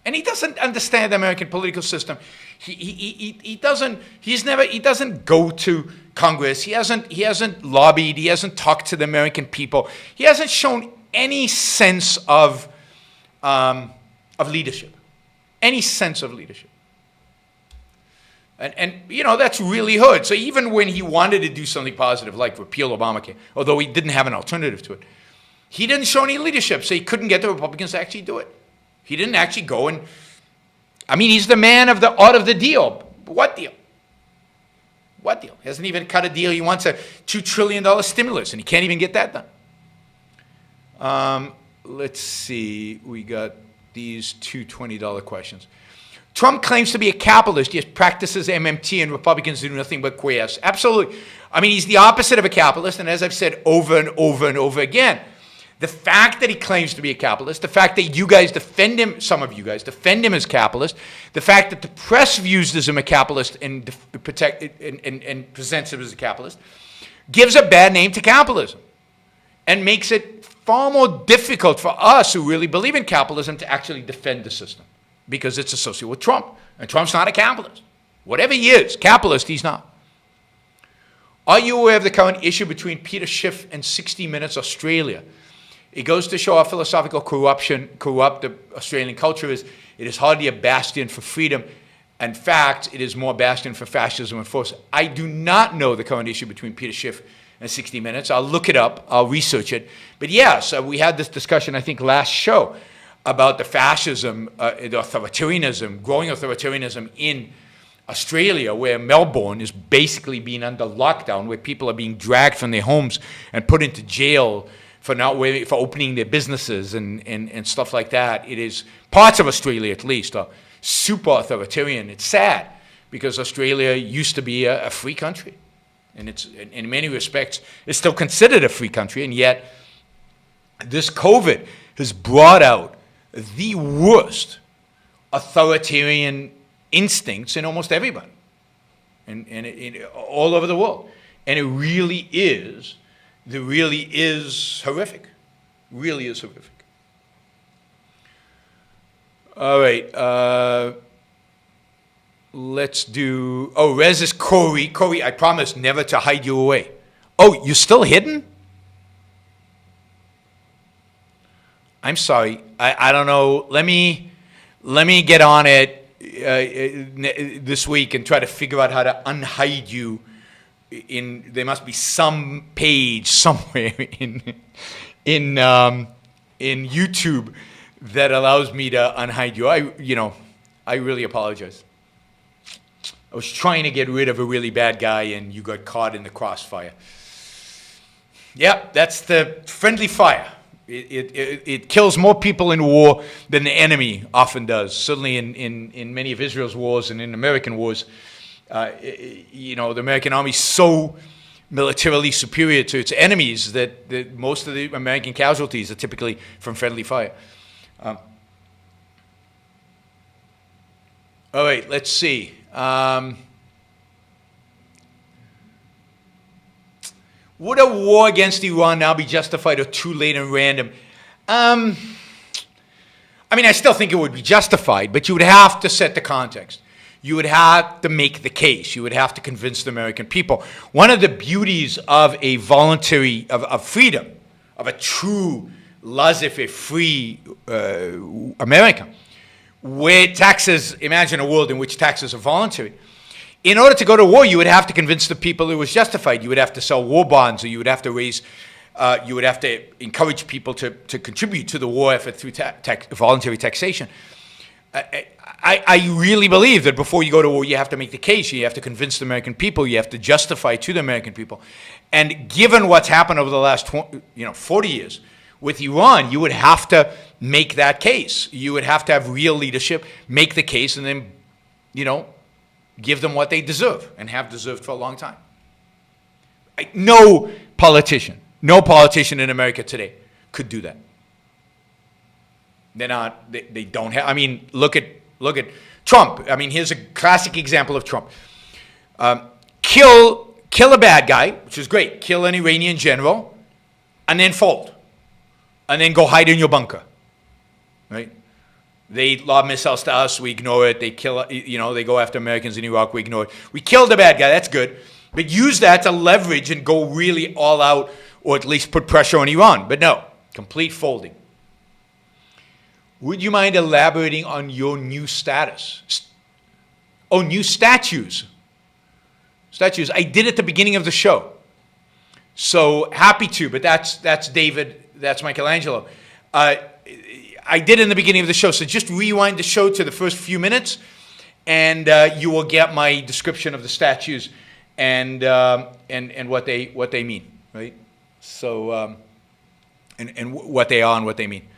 And he doesn't understand the American political system. He doesn't go to Congress. He hasn't lobbied. He hasn't talked to the American people. He hasn't shown any sense of leadership. Any sense of leadership. And that's really hurt. So even when he wanted to do something positive, like repeal Obamacare, although he didn't have an alternative to it, he didn't show any leadership, so he couldn't get the Republicans to actually do it. He didn't actually go and, he's the man of the art of the deal. What deal? What deal? He hasn't even cut a deal. He wants a $2 trillion stimulus, and he can't even get that done. Let's see. We got these two $20 questions. Trump claims to be a capitalist, yet practices MMT, and Republicans do nothing but acquiesce. Absolutely. I mean, he's the opposite of a capitalist, and as I've said over and over and over again, the fact that he claims to be a capitalist, the fact that you guys defend him, some of you guys defend him as capitalist, the fact that the press views him as a capitalist and presents him as a capitalist, gives a bad name to capitalism and makes it far more difficult for us who really believe in capitalism to actually defend the system because it's associated with Trump. And Trump's not a capitalist. Whatever he is, capitalist, he's not. Are you aware of the current issue between Peter Schiff and 60 Minutes Australia? It goes to show how philosophical corrupt the Australian culture is. It is hardly a bastion for freedom. In fact, it is more bastion for fascism and force. I do not know the current issue between Peter Schiff and 60 Minutes. I'll look it up. I'll research it. But yes, we had this discussion, I think, last show about the fascism, the authoritarianism, growing authoritarianism in Australia, where Melbourne is basically being under lockdown, where people are being dragged from their homes and put into jail for opening their businesses and stuff like that. It is, parts of Australia at least, are super authoritarian. It's sad because Australia used to be a free country. And it's, in many respects, it's still considered a free country. And yet, this COVID has brought out the worst authoritarian instincts in almost everybody. And all over the world. And it really is horrific. Really is horrific. All right. Let's do, Rez is Corey. Corey, I promise never to hide you away. Oh, you're still hidden? I'm sorry. I don't know. Let me get on it this week and try to figure out how to unhide you. There must be some page somewhere in YouTube that allows me to unhide you. I really apologize. I was trying to get rid of a really bad guy and you got caught in the crossfire. Yep, that's the friendly fire. It kills more people in war than the enemy often does. Certainly in many of Israel's wars and in American wars, the American army is so militarily superior to its enemies that most of the American casualties are typically from friendly fire. All right, let's see. Would a war against Iran now be justified or too late and random? I still think it would be justified, but you would have to set the context. You would have to make the case. You would have to convince the American people. One of the beauties of a voluntary, of freedom, of a true laissez-faire free America, where taxes, imagine a world in which taxes are voluntary. In order to go to war, you would have to convince the people it was justified. You would have to sell war bonds, or you would have to you would have to encourage people to contribute to the war effort through voluntary taxation. I really believe that before you go to war, you have to make the case. You have to convince the American people. You have to justify to the American people. And given what's happened over the last 40 years with Iran, you would have to make that case. You would have to have real leadership, make the case, and then, give them what they deserve and have deserved for a long time. No politician in America today could do that. They're not. They don't have. Look at Trump. Here's a classic example of Trump. Kill a bad guy, which is great. Kill an Iranian general, and then fold, and then go hide in your bunker. Right? They lob missiles to us. We ignore it. They kill. They go after Americans in Iraq. We ignore it. We killed the bad guy. That's good. But use that to leverage and go really all out, or at least put pressure on Iran. But no, complete folding. Would you mind elaborating on your new status? New statues. Statues. I did at the beginning of the show. So happy to, but that's David. That's Michelangelo. I did in the beginning of the show. So just rewind the show to the first few minutes, and you will get my description of the statues and what they mean, right? So and what they are and what they mean.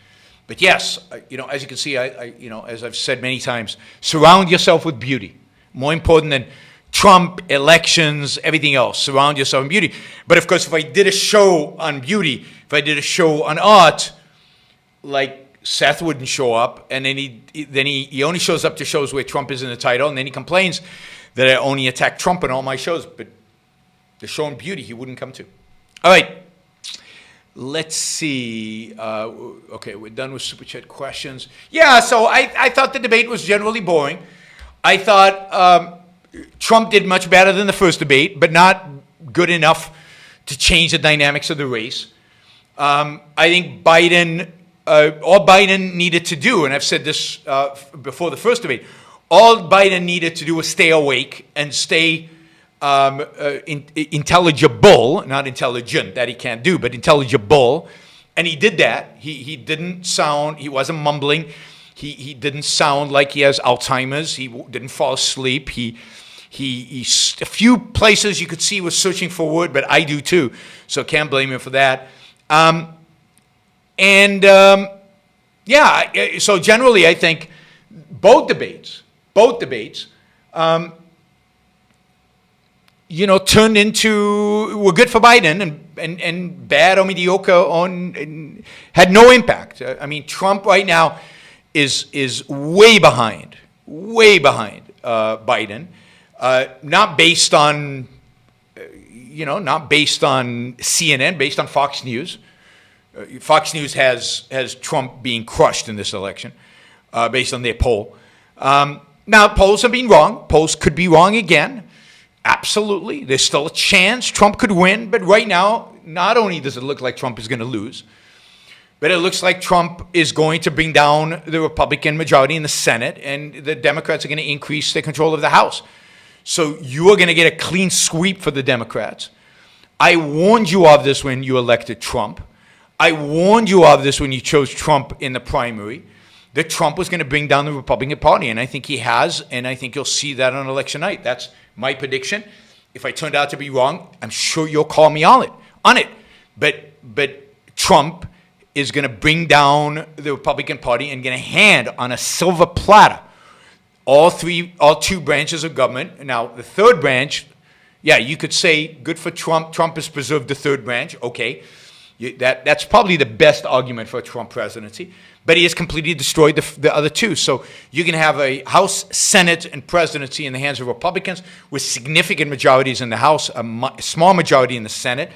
But yes, as you can see, as I've said many times, surround yourself with beauty. More important than Trump, elections, everything else. Surround yourself in beauty. But of course, if I did a show on beauty, if I did a show on art, like Seth wouldn't show up, and then he only shows up to shows where Trump is in the title, and then he complains that I only attack Trump in all my shows. But the show on beauty, he wouldn't come to. All right. Let's see. Okay, we're done with Super Chat questions. Yeah, so I thought the debate was generally boring. I thought Trump did much better than the first debate, but not good enough to change the dynamics of the race. I think Biden, all Biden needed to do, and I've said this before the first debate, all Biden needed to do was stay awake and stay intelligible, not intelligent, that he can't do, but intelligible. And he did that. He didn't sound, he wasn't mumbling. He didn't sound like he has Alzheimer's. He didn't fall asleep. He a few places you could see was searching for a word, but I do too, so can't blame him for that. So generally I think both debates, turned into, were good for Biden and bad or mediocre had no impact. I mean, Trump right now is way behind Biden, not based on CNN, based on Fox News. Fox News has Trump being crushed in this election, based on their poll. Now, polls have been wrong. Polls could be wrong again. Absolutely. There's still a chance Trump could win, but right now, not only does it look like Trump is going to lose, but it looks like Trump is going to bring down the Republican majority in the Senate, and the Democrats are going to increase their control of the House. So you are going to get a clean sweep for the Democrats. I warned you of this when you elected Trump. I warned you of this when you chose Trump in the primary, that Trump was going to bring down the Republican Party, and I think he has, and I think you'll see that on election night. That's my prediction. If I turned out to be wrong, I'm sure you'll call me on it. But Trump is going to bring down the Republican Party and going to hand on a silver platter all two branches of government. Now, the third branch, yeah, you could say good for Trump. Trump has preserved the third branch. Okay, that's probably the best argument for a Trump presidency. But he has completely destroyed the other two. So you can have a House, Senate, and presidency in the hands of Republicans with significant majorities in the House, a small majority in the Senate,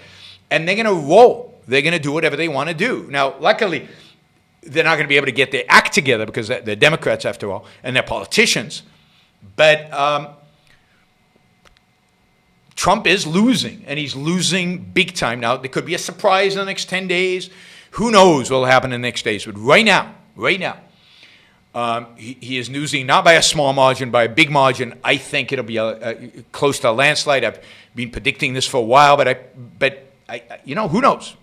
and they're going to roll. They're going to do whatever they want to do. Now, luckily, they're not going to be able to get their act together because they're Democrats, after all, and they're politicians. But Trump is losing, and he's losing big time. Now, there could be a surprise in the next 10 days. Who knows what will happen in the next days? But right now, he is losing not by a small margin, by a big margin. I think it'll be close to a landslide. I've been predicting this for a while, but who knows?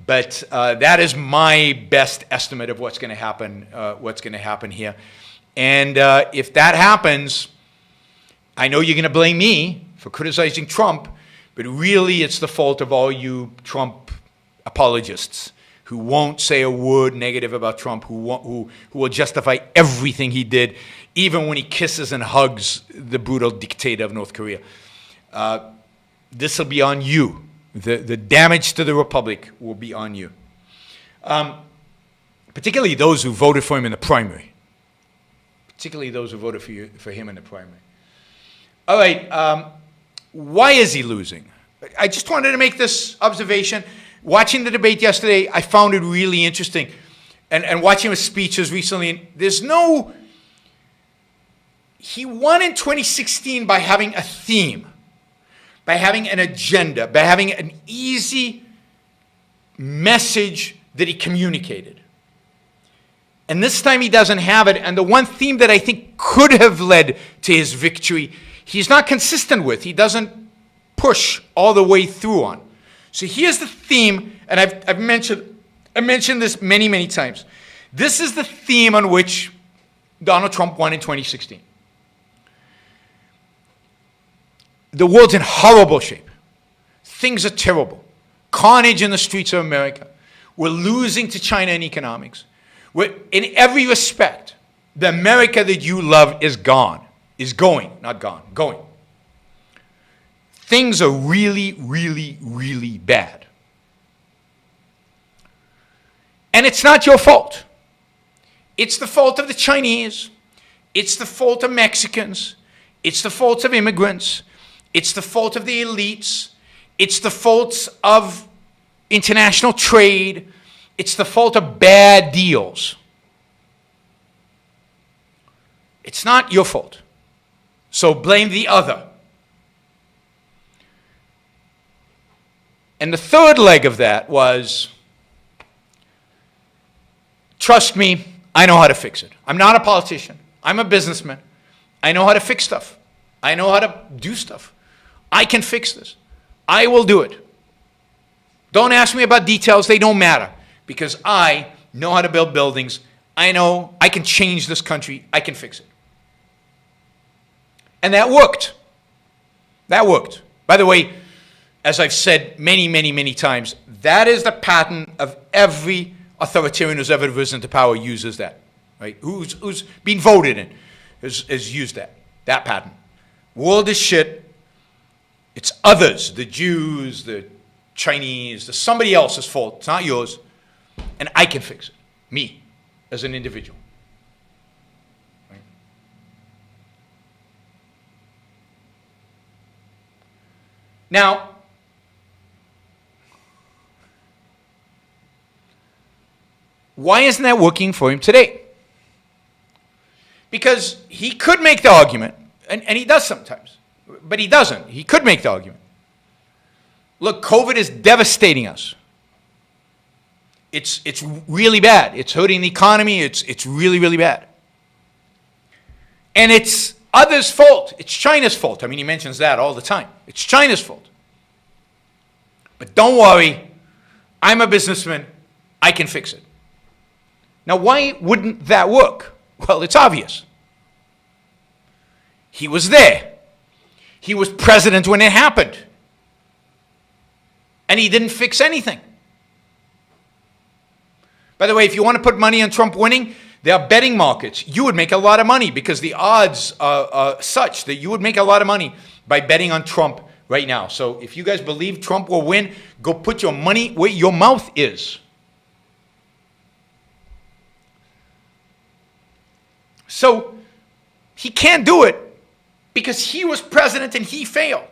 But that is my best estimate of what's going to happen. What's going to happen here, and if that happens, I know you're going to blame me for criticizing Trump, but really, it's the fault of all you Trump apologists who won't say a word negative about Trump, who will justify everything he did, even when he kisses and hugs the brutal dictator of North Korea. This will be on you. The damage to the republic will be on you. Particularly those who voted for him in the primary. All right, why is he losing? I just wanted to make this observation. Watching the debate yesterday, I found it really interesting. And watching his speeches recently, he won in 2016 by having a theme, by having an agenda, by having an easy message that he communicated. And this time he doesn't have it. And the one theme that I think could have led to his victory, he's not consistent with. He doesn't push all the way through on. So here's the theme, and I've mentioned this many, many times. This is the theme on which Donald Trump won in 2016. The world's in horrible shape. Things are terrible. Carnage in the streets of America. We're losing to China in economics. In every respect, the America that you love is gone. Is going, not gone, going. Things are really, really, really bad. And it's not your fault. It's the fault of the Chinese. It's the fault of Mexicans. It's the fault of immigrants. It's the fault of the elites. It's the fault of international trade. It's the fault of bad deals. It's not your fault. So blame the other. And the third leg of that was, trust me, I know how to fix it. I'm not a politician. I'm a businessman. I know how to fix stuff. I know how to do stuff. I can fix this. I will do it. Don't ask me about details. They don't matter. Because I know how to build buildings. I know I can change this country. I can fix it. And that worked. That worked. By the way, as I've said many, many, many times, that is the pattern of every authoritarian who's ever risen to power uses that. Right? Who's been voted in has used that pattern. World is shit. It's others, the Jews, the Chinese, somebody else's fault. It's not yours. And I can fix it. Me, as an individual. Right? Now, why isn't that working for him today? Because he could make the argument, and he does sometimes, but he doesn't. He could make the argument. Look, COVID is devastating us. It's really bad. It's hurting the economy. It's really, really bad. And it's others' fault. It's China's fault. I mean, he mentions that all the time. It's China's fault. But don't worry. I'm a businessman. I can fix it. Now, why wouldn't that work? Well, it's obvious. He was there. He was president when it happened. And he didn't fix anything. By the way, if you want to put money on Trump winning, there are betting markets. You would make a lot of money because the odds are such that you would make a lot of money by betting on Trump right now. So if you guys believe Trump will win, go put your money where your mouth is. So he can't do it because he was president and he failed.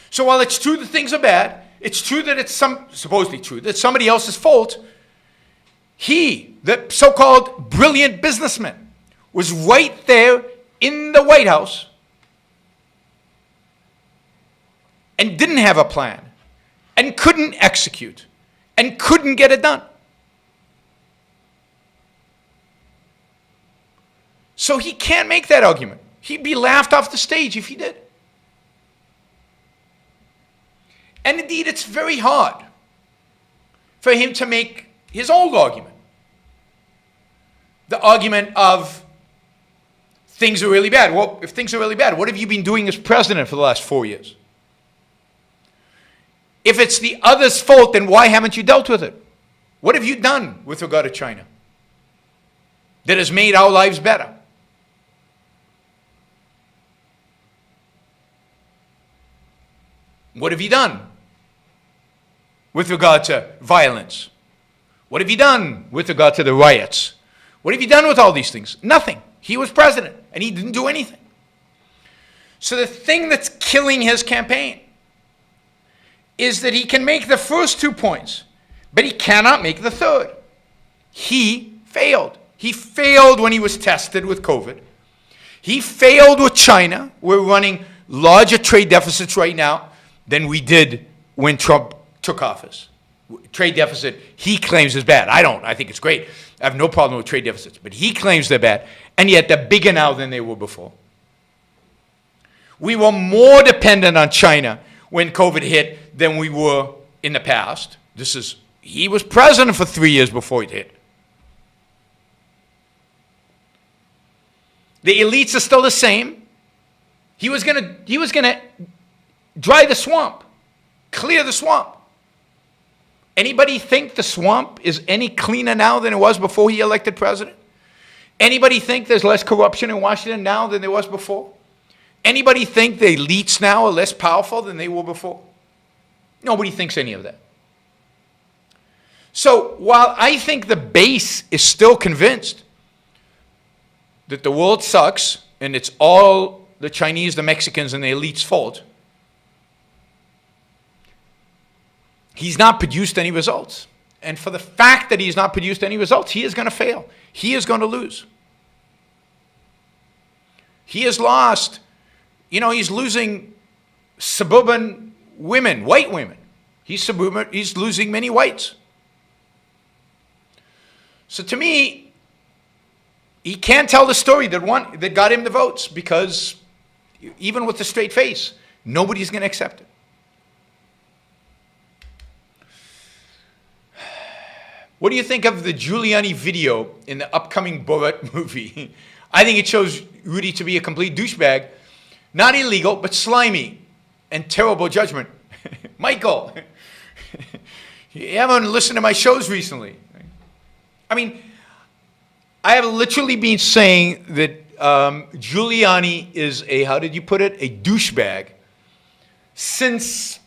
So while it's true that things are bad, it's true that it's supposedly true that somebody else's fault. He, the so-called brilliant businessman, was right there in the White House and didn't have a plan and couldn't execute and couldn't get it done. So he can't make that argument. He'd be laughed off the stage if he did. And indeed, it's very hard for him to make his old argument. The argument of things are really bad. Well, if things are really bad, what have you been doing as president for the last 4 years? If it's the other's fault, then why haven't you dealt with it? What have you done with regard to China that has made our lives better? What have you done with regard to violence? What have you done with regard to the riots? What have you done with all these things? Nothing. He was president, and he didn't do anything. So the thing that's killing his campaign is that he can make the first 2 points, but he cannot make the third. He failed. He failed when he was tested with COVID. He failed with China. We're running larger trade deficits right now than we did when Trump took office. Trade deficit, he claims is bad. I don't. I think it's great. I have no problem with trade deficits. But he claims they're bad. And yet they're bigger now than they were before. We were more dependent on China when COVID hit than we were in the past. He was president for 3 years before it hit. The elites are still the same. He was gonna dry the swamp, clear the swamp. Anybody think the swamp is any cleaner now than it was before he elected president? Anybody think there's less corruption in Washington now than there was before? Anybody think the elites now are less powerful than they were before? Nobody thinks any of that. So while I think the base is still convinced that the world sucks and it's all the Chinese, the Mexicans, and the elites' fault, he's not produced any results. And for the fact that he's not produced any results, he is going to fail. He is going to lose. He has lost, he's losing suburban women, white women. He's losing many whites. So to me, he can't tell the story that got him the votes, because even with a straight face, nobody's going to accept it. What do you think of the Giuliani video in the upcoming Borat movie? I think it shows Rudy to be a complete douchebag. Not illegal, but slimy and terrible judgment. Michael, you haven't listened to my shows recently. I mean, I have literally been saying that Giuliani is how did you put it? A douchebag since,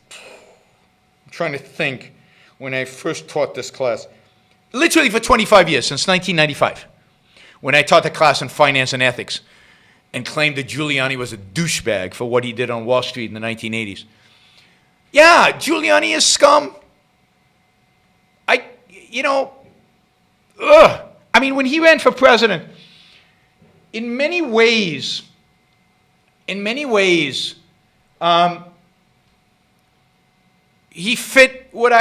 I'm trying to think, when I first taught this class. Literally for 25 years, since 1995, when I taught the class in finance and ethics and claimed that Giuliani was a douchebag for what he did on Wall Street in the 1980s. Yeah, Giuliani is scum. I mean, when he ran for president, in many ways, he fit what